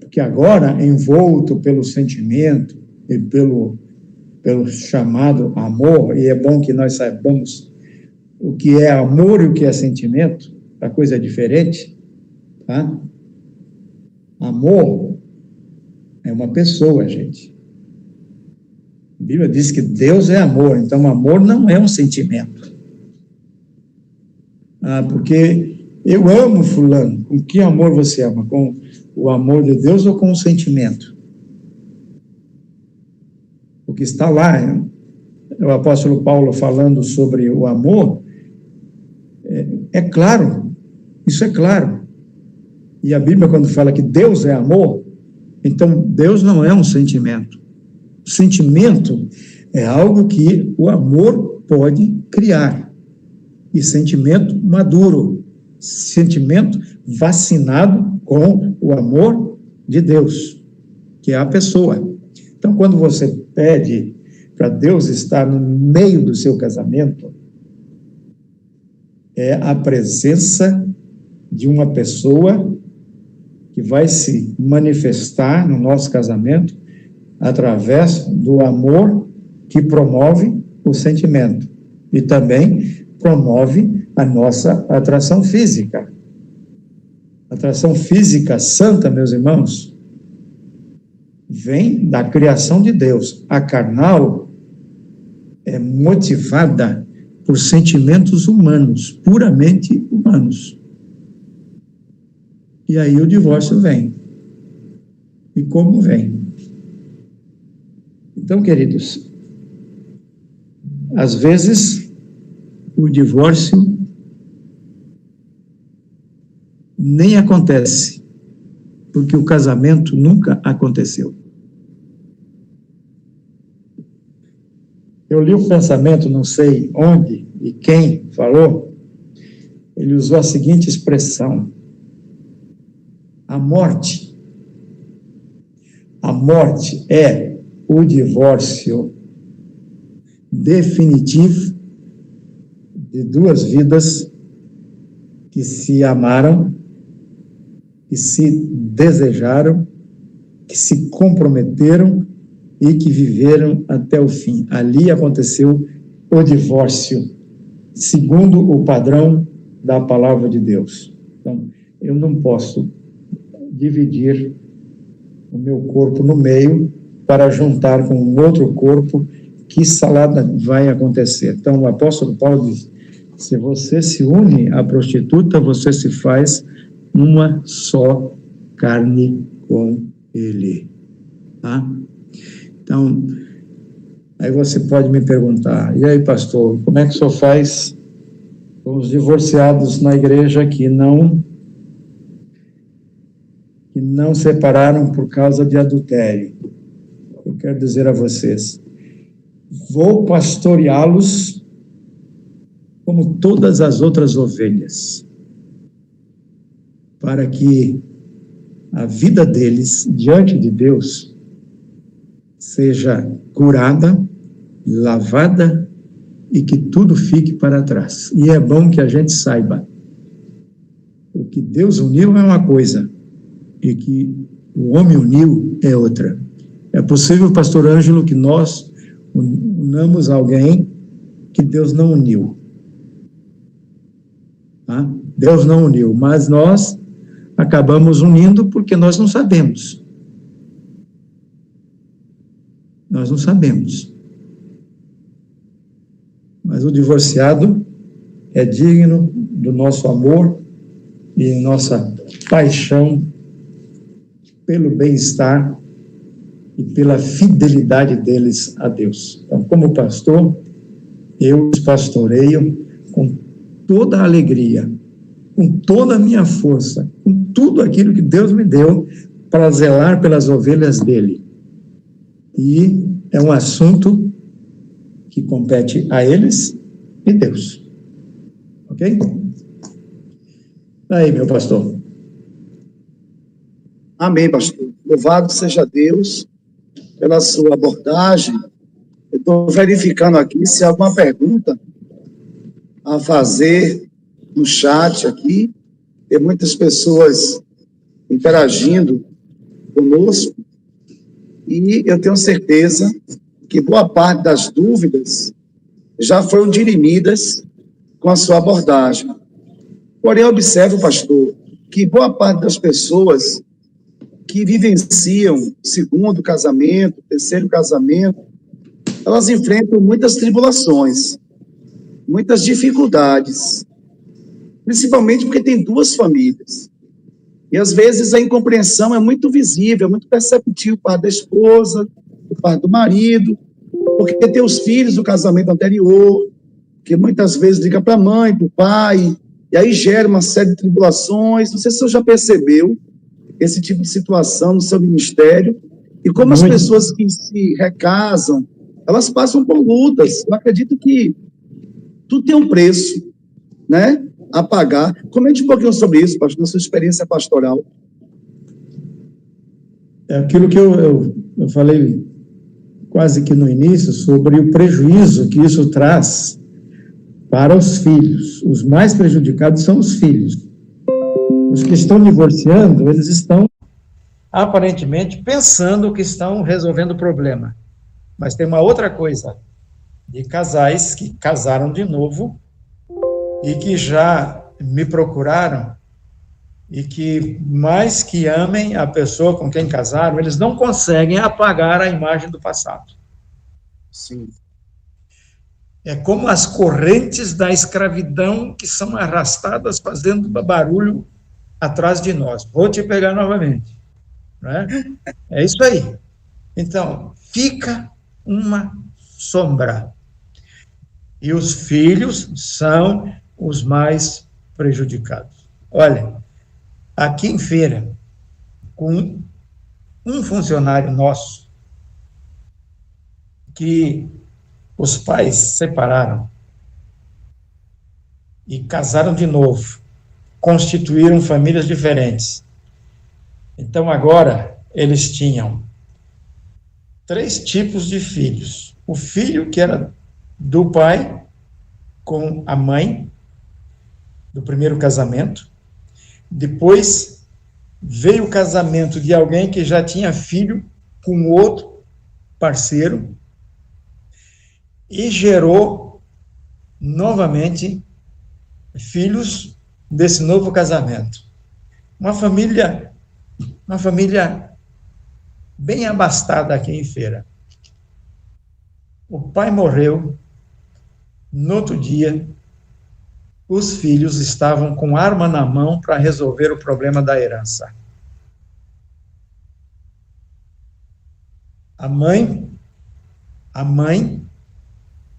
Porque agora, envolto pelo sentimento e pelo chamado amor, e é bom que nós saibamos o que é amor e o que é sentimento, a coisa é diferente, tá? Amor é uma pessoa, gente. A Bíblia diz que Deus é amor, então amor não é um sentimento. Porque eu amo fulano. Com que amor você ama? Com o amor de Deus ou com o sentimento? O que está lá, o apóstolo Paulo falando sobre o amor, é claro, isso é claro. E a Bíblia, quando fala que Deus é amor, então Deus não é um sentimento. O sentimento é algo que o amor pode criar. E sentimento maduro, sentimento vacinado com o amor de Deus, que é a pessoa. Então, quando você pede para Deus estar no meio do seu casamento, é a presença de uma pessoa que vai se manifestar no nosso casamento através do amor que promove o sentimento e também promove a nossa atração física. Atração física santa, meus irmãos, vem da criação de Deus. A carnal é motivada por sentimentos humanos, puramente humanos. E aí o divórcio vem. E como vem? Então, queridos, às vezes o divórcio nem acontece, porque o casamento nunca aconteceu. Eu li um pensamento, não sei onde e quem falou, ele usou a seguinte expressão: a morte é o divórcio definitivo de duas vidas que se amaram, que se desejaram, que se comprometeram e que viveram até o fim. Ali aconteceu o divórcio, segundo o padrão da palavra de Deus. Então, eu não posso dividir o meu corpo no meio para juntar com um outro corpo. Que salada vai acontecer? Então, o apóstolo Paulo diz: se você se une à prostituta, você se faz uma só carne com ele. Tá? Então, aí você pode me perguntar: e aí, pastor, como é que o senhor faz com os divorciados na igreja que não separaram por causa de adultério? Eu quero dizer a vocês: vou pastoreá-los como todas as outras ovelhas, para que a vida deles diante de Deus seja curada, lavada e que tudo fique para trás. E é bom que a gente saiba: o que Deus uniu é uma coisa e que o homem uniu é outra. É possível, pastor Ângelo, que nós unamos alguém que Deus não uniu. Tá? Deus não uniu, mas nós acabamos unindo porque nós não sabemos. Nós não sabemos. Mas o divorciado é digno do nosso amor e nossa paixão pelo bem-estar e pela fidelidade deles a Deus. Então, como pastor, eu os pastoreio com toda a alegria, com toda a minha força, com tudo aquilo que Deus me deu para zelar pelas ovelhas dele. E é um assunto que compete a eles e Deus. Ok? Aí, meu pastor. Amém, pastor. Louvado seja Deus pela sua abordagem. Eu estou verificando aqui se há alguma pergunta a fazer no chat aqui. Tem muitas pessoas interagindo conosco e eu tenho certeza que boa parte das dúvidas já foram dirimidas com a sua abordagem. Porém, eu observo, pastor, que boa parte das pessoas que vivenciam segundo casamento, terceiro casamento, elas enfrentam muitas tribulações, muitas dificuldades, principalmente porque tem duas famílias. E, às vezes, a incompreensão é muito visível, é muito perceptível por parte da esposa, por parte do marido, porque tem os filhos do casamento anterior, que muitas vezes liga para a mãe, para o pai, e aí gera uma série de tribulações. Não sei se o senhor já percebeu esse tipo de situação no seu ministério, e como as pessoas que se recasam, elas passam por lutas. Eu acredito que tudo tem um preço, né, a pagar. Comente um pouquinho sobre isso, pastor, na sua experiência pastoral. É aquilo que eu falei quase que no início, sobre o prejuízo que isso traz para os filhos. Os mais prejudicados são os filhos. Os que estão divorciando, eles estão aparentemente pensando que estão resolvendo o problema. Mas tem uma outra coisa, de casais que casaram de novo e que já me procuraram e que, mais que amem a pessoa com quem casaram, eles não conseguem apagar a imagem do passado. Sim. É como as correntes da escravidão que são arrastadas fazendo barulho atrás de nós. Vou te pegar novamente. Né? É isso aí. Então, fica uma sombra. E os filhos são os mais prejudicados. Olha, aqui em Feira, com um funcionário nosso, que os pais separaram e casaram de novo, constituíram famílias diferentes. Então, agora, eles tinham 3 tipos de filhos. O filho que era do pai com a mãe, do primeiro casamento. Depois, veio o casamento de alguém que já tinha filho com outro parceiro e gerou, novamente, filhos desse novo casamento. Uma família bem abastada aqui em Feira. O pai morreu, no outro dia, os filhos estavam com arma na mão para resolver o problema da herança. A mãe,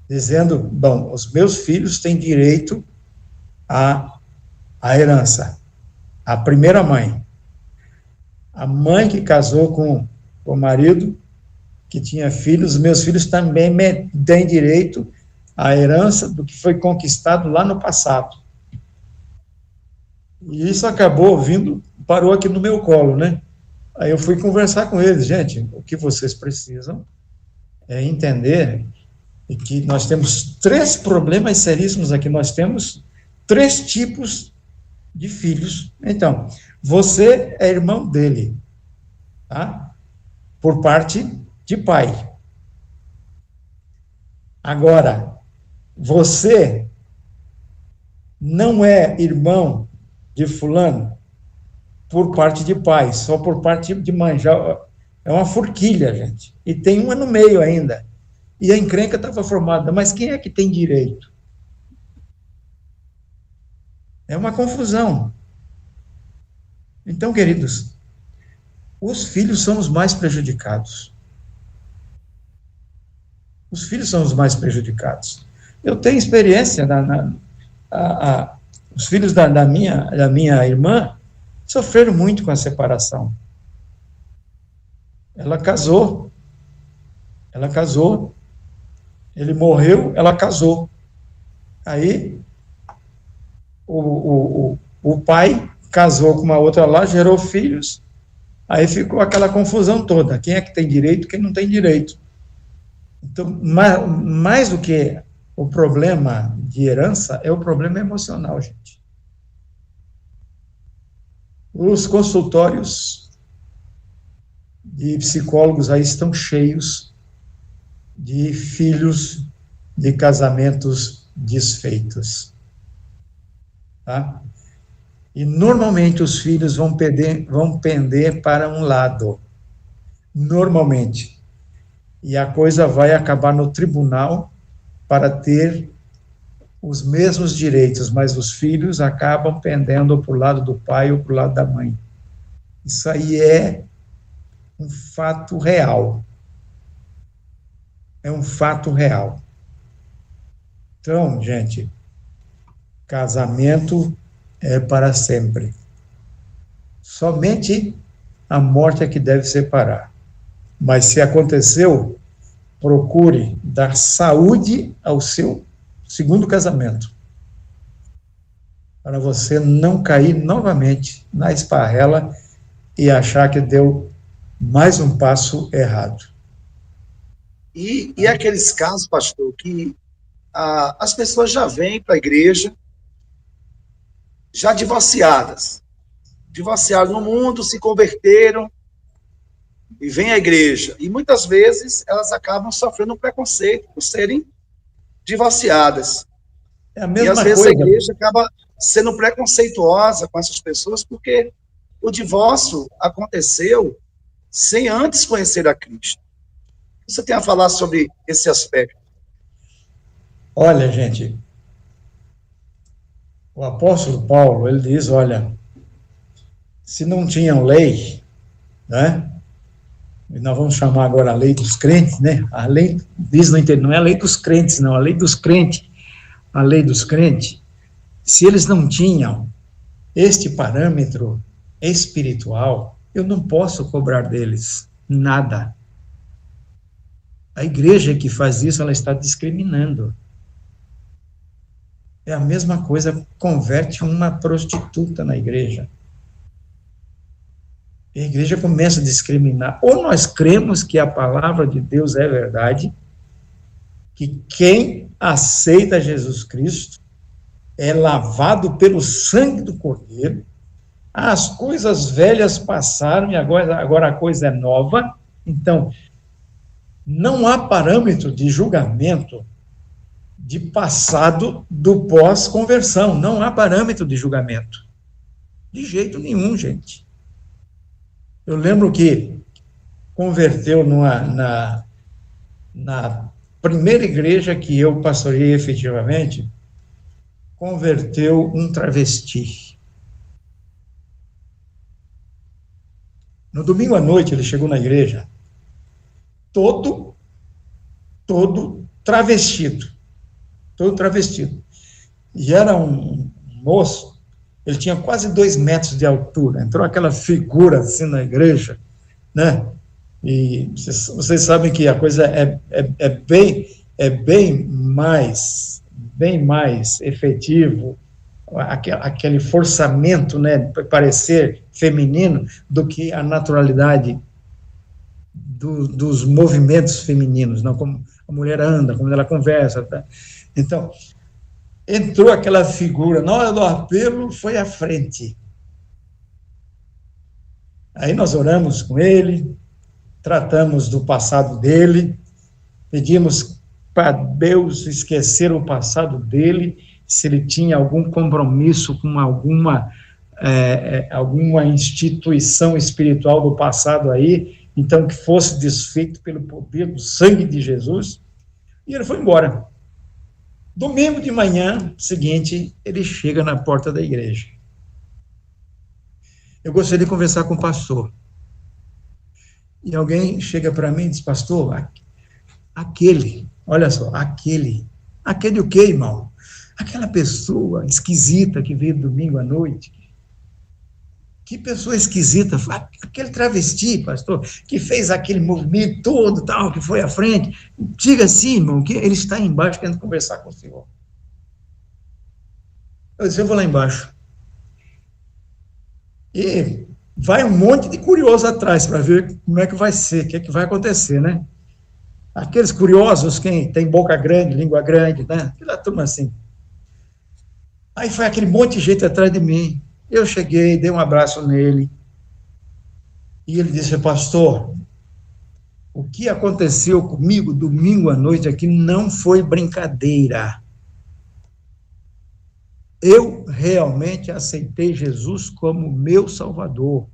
dizendo, bom, os meus filhos têm direito à herança. A primeira mãe. A mãe que casou com o marido, que tinha filhos, meus filhos também têm direito à herança do que foi conquistado lá no passado. E isso acabou parou aqui no meu colo, né? Aí eu fui conversar com eles, gente, o que vocês precisam é entender que nós temos 3 problemas seríssimos aqui, nós temos 3 tipos de filhos. Então, você é irmão dele, tá? Por parte de pai. Agora, você não é irmão de fulano por parte de pai, só por parte de mãe. Já é uma forquilha, gente. E tem uma no meio ainda. E a encrenca estava formada. Mas quem é que tem direito? É uma confusão. Então, queridos, os filhos são os mais prejudicados. Os filhos são os mais prejudicados. Eu tenho experiência, os filhos da minha irmã sofreram muito com a separação. Ela casou, ele morreu, ela casou. Aí, o pai casou com uma outra lá, gerou filhos, Aí ficou aquela confusão toda, quem é que tem direito, quem não tem direito. Então, mais do que o problema de herança, é o problema emocional, gente. Os consultórios de psicólogos aí estão cheios de filhos de casamentos desfeitos. Tá? E, normalmente, os filhos vão pender para um lado. Normalmente. E a coisa vai acabar no tribunal para ter os mesmos direitos, mas os filhos acabam pendendo para o lado do pai ou para o lado da mãe. Isso aí é um fato real. É um fato real. Então, gente, casamento é para sempre. Somente a morte é que deve separar. Mas se aconteceu, procure dar saúde ao seu segundo casamento, para você não cair novamente na esparrela e achar que deu mais um passo errado. E aqueles casos, pastor, que as pessoas já vêm para a igreja já divorciadas no mundo, se converteram e vêm à igreja. E muitas vezes elas acabam sofrendo um preconceito por serem divorciadas. É a mesma e às vezes coisa. A igreja acaba sendo preconceituosa com essas pessoas porque o divórcio aconteceu sem antes conhecer a Cristo. Você tem a falar sobre esse aspecto? Olha, gente, o apóstolo Paulo, ele diz, olha, se não tinham lei, né, e nós vamos chamar agora a lei dos crentes, né, a lei, diz, não é a lei dos crentes, não, a lei dos crentes, a lei dos crentes, se eles não tinham este parâmetro espiritual, eu não posso cobrar deles nada. A igreja que faz isso, ela está discriminando. É a mesma coisa, converte uma prostituta na igreja. A igreja começa a discriminar. Ou nós cremos que a palavra de Deus é verdade, que quem aceita Jesus Cristo é lavado pelo sangue do Cordeiro, as coisas velhas passaram e agora a coisa é nova. Então, não há parâmetro de julgamento de passado do pós-conversão. Não há parâmetro de julgamento. De jeito nenhum, gente. Eu lembro que converteu na primeira igreja que eu pastoreei efetivamente, converteu um travesti. No domingo à noite, ele chegou na igreja, todo travestido. Todo travestido. E era um moço, ele tinha quase 2 metros de altura, entrou aquela figura assim na igreja, né? E vocês sabem que a coisa é bem mais efetivo, aquele forçamento, né, para parecer feminino, do que a naturalidade dos movimentos femininos, não como a mulher anda, como ela conversa, tá? Então, entrou aquela figura, na hora do apelo, foi à frente. Aí nós oramos com ele, tratamos do passado dele, pedimos para Deus esquecer o passado dele, se ele tinha algum compromisso com alguma instituição espiritual do passado aí, então que fosse desfeito pelo poder do sangue de Jesus, e ele foi embora. Domingo de manhã seguinte, ele chega na porta da igreja. Eu gostaria de conversar com o pastor. E alguém chega para mim e diz, pastor, olha só, aquele o quê, irmão? Aquela pessoa esquisita que veio domingo à noite. Que pessoa esquisita, aquele travesti, pastor, que fez aquele movimento todo, tal, que foi à frente. Diga assim, irmão, que ele está aí embaixo querendo conversar com o senhor. Eu disse, eu vou lá embaixo. E vai um monte de curioso atrás para ver como é que vai ser, o que é que vai acontecer, né? Aqueles curiosos, quem tem boca grande, língua grande, né? Aquela turma assim. Aí foi aquele monte de gente atrás de mim. Eu cheguei, dei um abraço nele. E ele disse, pastor, o que aconteceu comigo domingo à noite aqui não foi brincadeira. Eu realmente aceitei Jesus como meu Salvador.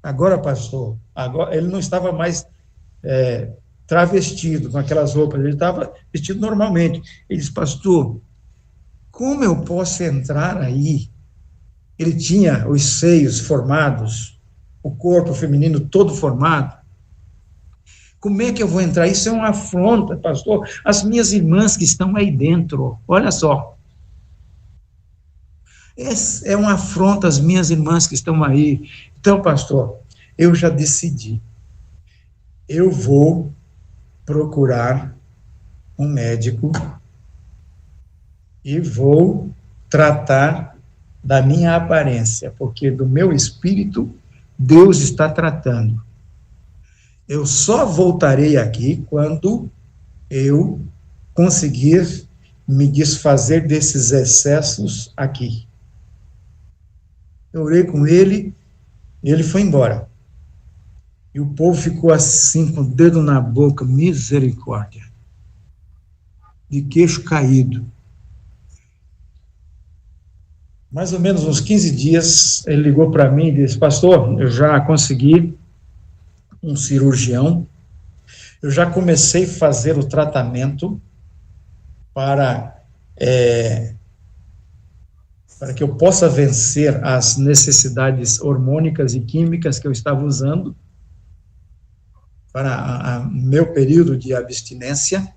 Agora, pastor, agora ele não estava mais travestido com aquelas roupas, ele estava vestido normalmente. Ele disse, pastor, como eu posso entrar aí? Ele tinha os seios formados, o corpo feminino todo formado. Como é que eu vou entrar? Isso é uma afronta, pastor. As minhas irmãs que estão aí dentro, olha só. É uma afronta às minhas irmãs que estão aí. Então, pastor, eu já decidi. Eu vou procurar um médico e vou tratar da minha aparência, porque do meu espírito Deus está tratando. Eu só voltarei aqui quando eu conseguir me desfazer desses excessos aqui. Eu orei com ele, e ele foi embora. E o povo ficou assim, com o dedo na boca, misericórdia. De queixo caído. Mais ou menos uns 15 dias, ele ligou para mim e disse, pastor, eu já consegui um cirurgião, eu já comecei a fazer o tratamento para que eu possa vencer as necessidades hormônicas e químicas que eu estava usando para meu período de abstinência.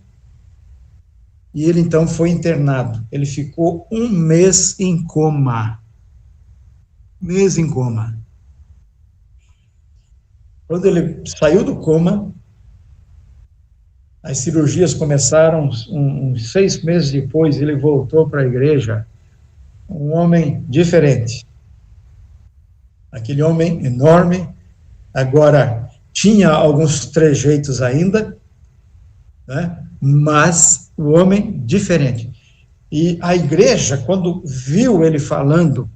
E ele, então, foi internado. Ele ficou 1 mês em coma. Mês em coma. Quando ele saiu do coma, as cirurgias começaram, uns 6 meses depois, ele voltou para a igreja, um homem diferente. Aquele homem enorme, agora tinha alguns trejeitos ainda, né? Mas o homem diferente. E a igreja, quando viu ele falando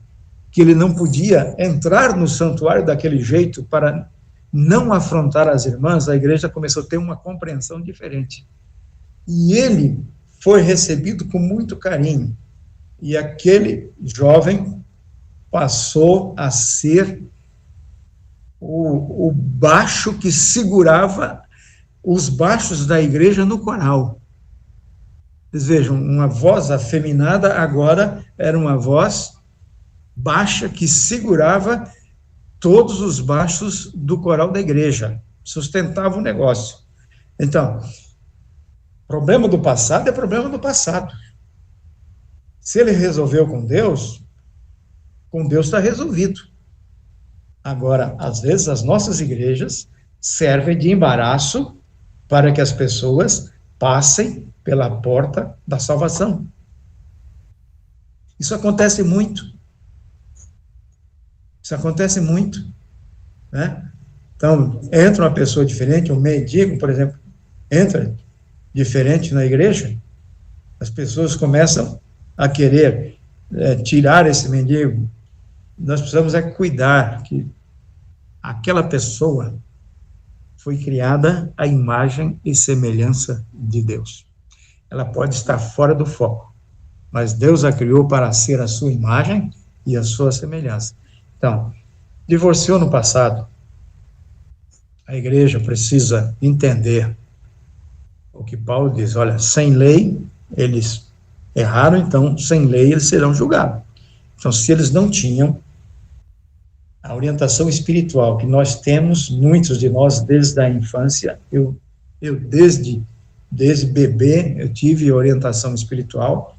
que ele não podia entrar no santuário daquele jeito para não afrontar as irmãs, a igreja começou a ter uma compreensão diferente. E ele foi recebido com muito carinho. E aquele jovem passou a ser o baixo que segurava os baixos da igreja no coral. Vocês vejam, uma voz afeminada agora era uma voz baixa que segurava todos os baixos do coral da igreja, sustentava o negócio. Então, problema do passado é problema do passado. Se ele resolveu com Deus está resolvido. Agora, às vezes, as nossas igrejas servem de embaraço para que as pessoas passem pela porta da salvação. Isso acontece muito. Isso acontece muito, né? Então, entra uma pessoa diferente, um mendigo, por exemplo, entra diferente na igreja, as pessoas começam a querer tirar esse mendigo. Nós precisamos cuidar que aquela pessoa foi criada à imagem e semelhança de Deus. Ela pode estar fora do foco, mas Deus a criou para ser a sua imagem e a sua semelhança. Então, divorciou no passado, a igreja precisa entender o que Paulo diz, olha, sem lei, eles erraram, então, sem lei, eles serão julgados. Então, se eles não tinham a orientação espiritual que nós temos, muitos de nós, desde a infância, eu desde bebê, eu tive orientação espiritual,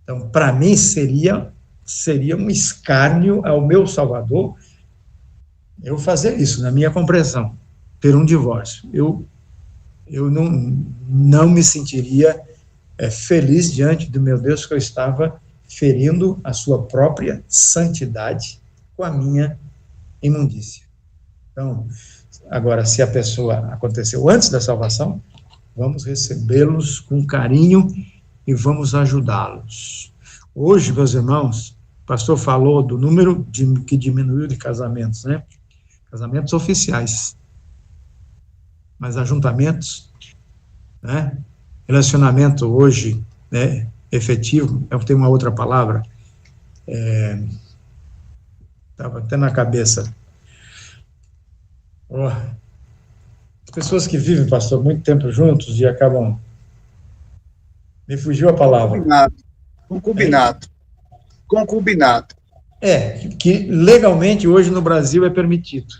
então, para mim, seria um escárnio ao meu Salvador eu fazer isso, na minha compreensão, ter um divórcio. Eu não me sentiria feliz diante do meu Deus, que eu estava ferindo a sua própria santidade com a minha imundícia. Então, agora, se a pessoa aconteceu antes da salvação, vamos recebê-los com carinho e vamos ajudá-los. Hoje, meus irmãos, o pastor falou do número que diminuiu de casamentos, né? Casamentos oficiais. Mas ajuntamentos, né? Relacionamento hoje, né, efetivo, eu tenho uma outra palavra, estava até na cabeça. As pessoas que vivem, pastor, muito tempo juntos e acabam... Me fugiu a palavra. Concubinato. Que legalmente hoje no Brasil é permitido.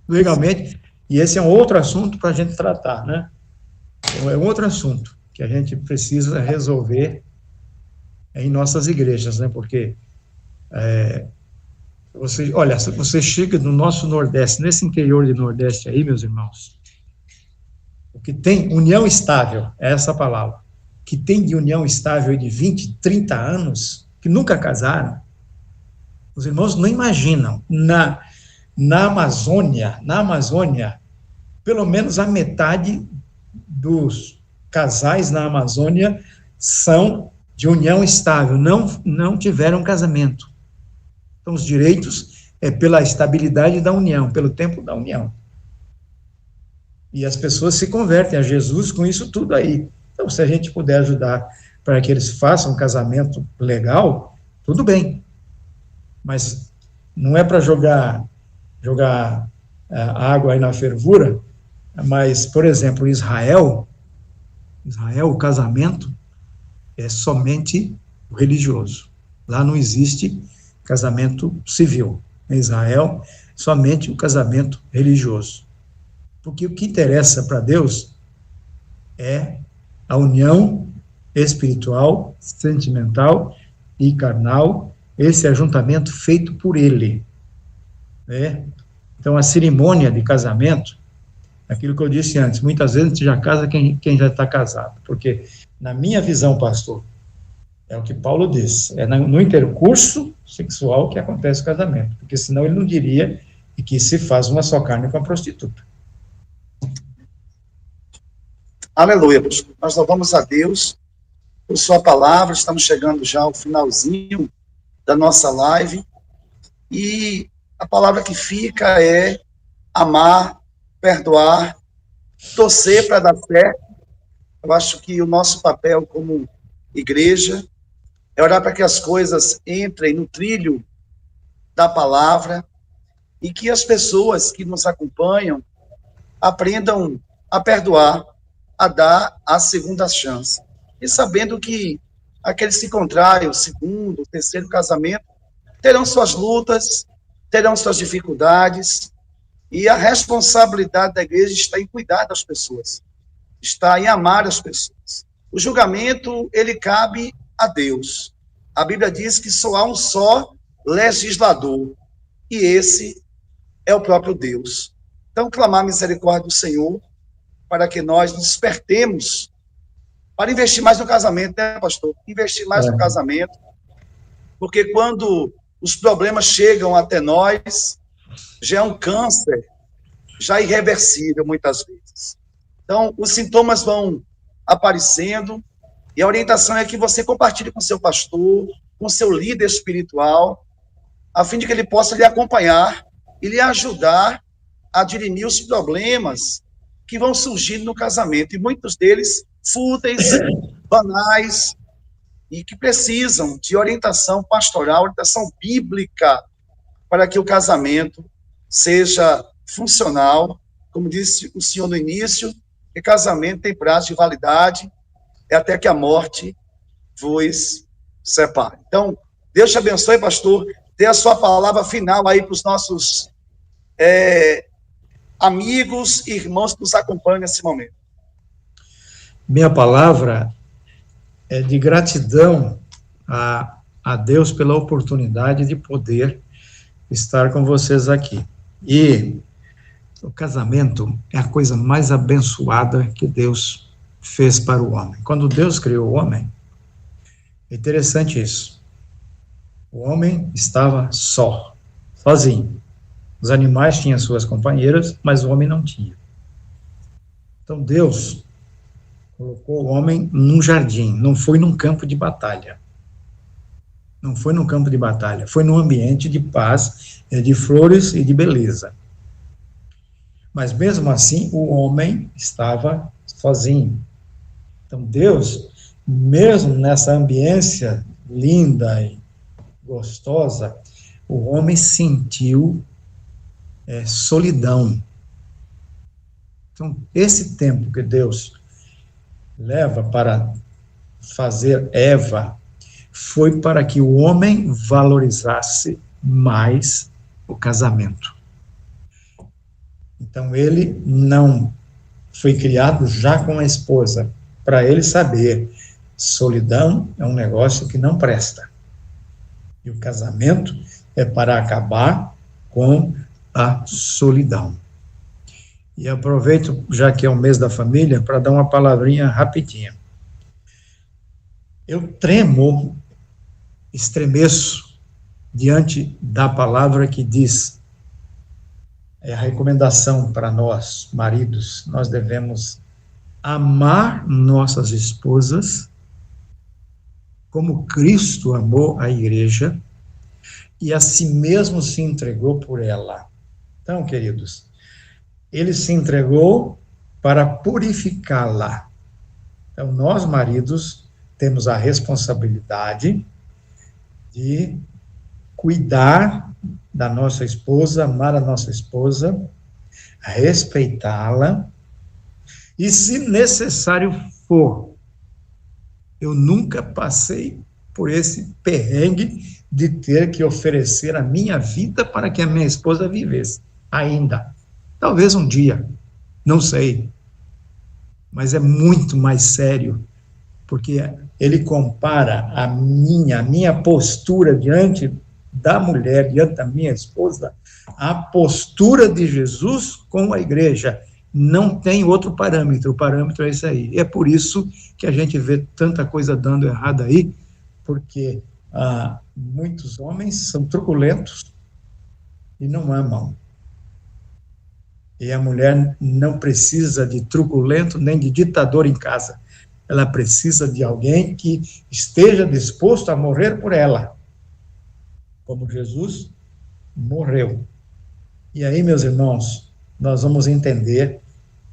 Legalmente, e esse é um outro assunto para a gente tratar, né? É um outro assunto que a gente precisa resolver em nossas igrejas, né? Porque você chega no nosso Nordeste, nesse interior de Nordeste aí, meus irmãos, o que tem união estável, é essa palavra, que tem de união estável de 20, 30 anos, que nunca casaram, os irmãos não imaginam, na Amazônia, pelo menos a metade dos casais na Amazônia são de união estável, não tiveram casamento. Então, os direitos é pela estabilidade da união, pelo tempo da união. E as pessoas se convertem a Jesus com isso tudo aí. Então, se a gente puder ajudar para que eles façam um casamento legal, tudo bem. Mas não é para jogar água aí na fervura, mas, por exemplo, Israel, o casamento é somente religioso. Lá não existe casamento civil. Em Israel, somente o casamento religioso. Porque o que interessa para Deus é a união espiritual, sentimental e carnal, esse ajuntamento feito por Ele. Né? Então, a cerimônia de casamento, aquilo que eu disse antes, muitas vezes a gente já casa quem já está casado, porque, na minha visão, pastor, é o que Paulo diz, é no intercurso sexual que acontece o casamento, porque senão ele não diria que se faz uma só carne com a prostituta. Aleluia, pastor. Nós louvamos a Deus por sua palavra, estamos chegando já ao finalzinho da nossa live, e a palavra que fica é amar, perdoar, torcer para dar certo. Eu acho que o nosso papel como igreja é orar para que as coisas entrem no trilho da palavra e que as pessoas que nos acompanham aprendam a perdoar, a dar a segunda chance. E sabendo que aqueles que contraem o segundo, o terceiro casamento terão suas lutas, terão suas dificuldades, e a responsabilidade da igreja está em cuidar das pessoas, está em amar as pessoas. O julgamento, ele cabe a Deus. A Bíblia diz que só há um só legislador, e esse é o próprio Deus. Então, clamar a misericórdia do Senhor, para que nós nos despertemos para investir mais no casamento, né, pastor? Investir mais no casamento, porque quando os problemas chegam até nós, já é um câncer, já irreversível muitas vezes. Então, os sintomas vão aparecendo, e a orientação é que você compartilhe com seu pastor, com seu líder espiritual, a fim de que ele possa lhe acompanhar e lhe ajudar a dirimir os problemas que vão surgindo no casamento, e muitos deles fúteis, banais, e que precisam de orientação pastoral, orientação bíblica, para que o casamento seja funcional. Como disse o senhor no início, que casamento tem prazo de validade, é até que a morte vos separe. Então, Deus te abençoe, pastor, dê a sua palavra final aí para os nossos amigos e irmãos que nos acompanham nesse momento. Minha palavra é de gratidão a Deus pela oportunidade de poder estar com vocês aqui. E o casamento é a coisa mais abençoada que Deus fez para o homem. Quando Deus criou o homem, é interessante isso. O homem estava só. sozinho. Os animais tinham suas companheiras, mas o homem não tinha. Então Deus colocou o homem num jardim, não foi num campo de batalha. Não foi num campo de batalha, foi num ambiente de paz, de flores e de beleza. Mas mesmo assim, o homem estava sozinho. Então Deus, mesmo nessa ambiência linda e gostosa, o homem sentiu solidão. Então, esse tempo que Deus leva para fazer Eva foi para que o homem valorizasse mais o casamento. Então, ele não foi criado já com a esposa, para ele saber, solidão é um negócio que não presta. E o casamento é para acabar com a solidão. E aproveito, já que é o mês da família, para dar uma palavrinha rapidinha. Eu estremeço diante da palavra que diz, a recomendação para nós, maridos, nós devemos amar nossas esposas como Cristo amou a igreja e a si mesmo se entregou por ela. Então, queridos, ele se entregou para purificá-la. Então, nós, maridos, temos a responsabilidade de cuidar da nossa esposa, amar a nossa esposa, respeitá-la, e, se necessário for, eu nunca passei por esse perrengue de ter que oferecer a minha vida para que a minha esposa vivesse, ainda. Talvez um dia, não sei, mas é muito mais sério, porque ele compara a minha postura diante da mulher, diante da minha esposa, a postura de Jesus com a igreja. Não tem outro parâmetro, o parâmetro é esse aí. E é por isso que a gente vê tanta coisa dando errado aí, porque muitos homens são truculentos e não amam. E a mulher não precisa de truculento nem de ditador em casa. Ela precisa de alguém que esteja disposto a morrer por ela, como Jesus morreu. E aí, meus irmãos, nós vamos entender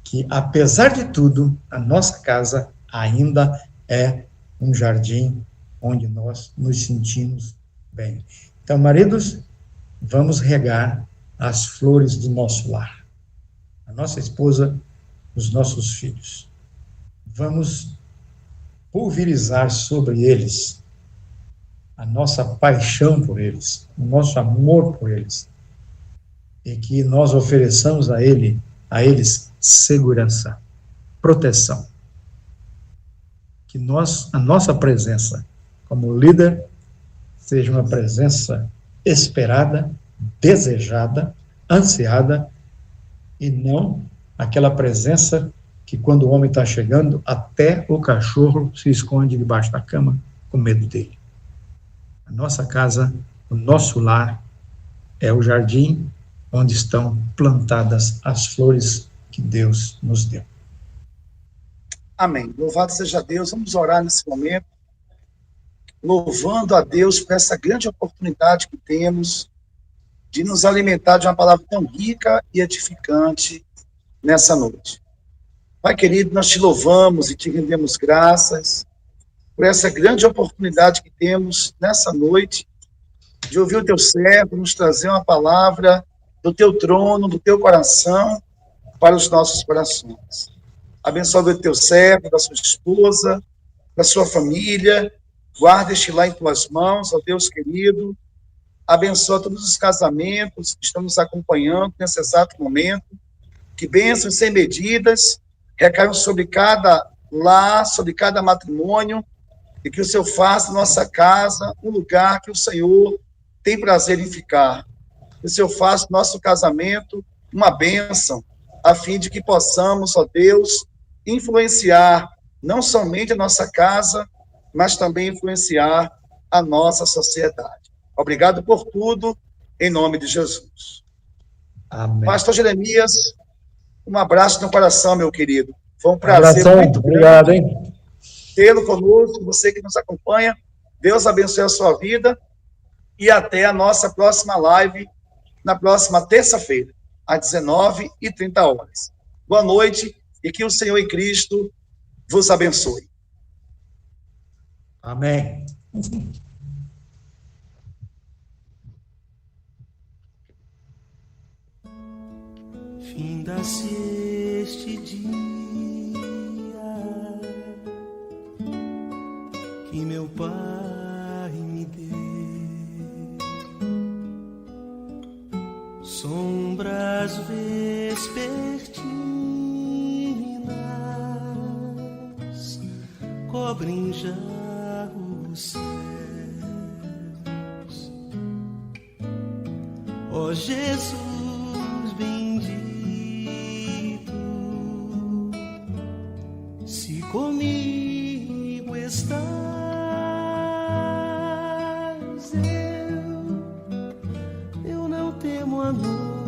que, apesar de tudo, a nossa casa ainda é um jardim onde nós nos sentimos bem. Então, maridos, vamos regar as flores do nosso lar. A nossa esposa, os nossos filhos. Vamos pulverizar sobre eles a nossa paixão por eles, o nosso amor por eles, e que nós ofereçamos a eles segurança, proteção. Que a nossa presença como líder seja uma presença esperada, desejada, ansiada, e não aquela presença que, quando o homem está chegando, até o cachorro se esconde debaixo da cama com medo dele. A nossa casa, o nosso lar, é o jardim onde estão plantadas as flores que Deus nos deu. Amém. Louvado seja Deus. Vamos orar nesse momento, louvando a Deus por essa grande oportunidade que temos de nos alimentar de uma palavra tão rica e edificante nessa noite. Pai querido, nós te louvamos e te rendemos graças por essa grande oportunidade que temos nessa noite de ouvir o teu servo nos trazer uma palavra do teu trono, do teu coração, para os nossos corações. Abençoa o teu servo, da sua esposa, da sua família, guarda este lá em tuas mãos, ó Deus querido. Abençoa todos os casamentos que estão nos acompanhando nesse exato momento. Que bênçãos sem medidas recaiam sobre cada lar, sobre cada matrimônio, e que o Senhor faça nossa casa um lugar que o Senhor tem prazer em ficar. Que o Senhor faça nosso casamento uma bênção, a fim de que possamos, ó Deus, influenciar não somente a nossa casa, mas também influenciar a nossa sociedade. Obrigado por tudo, em nome de Jesus. Amém. Pastor Jeremias, um abraço no coração, meu querido. Foi um prazer Abração, muito obrigado, grande hein? tê-lo conosco, você que nos acompanha. Deus abençoe a sua vida e até a nossa próxima live, na próxima terça-feira, às 19h30. Boa noite e que o Senhor e Cristo vos abençoe. Amém. Finda-se este dia que meu Pai me deu, sombras vespertinas cobrem já os céus. Ó Jesus bendito, se comigo estás, eu não temo a noite.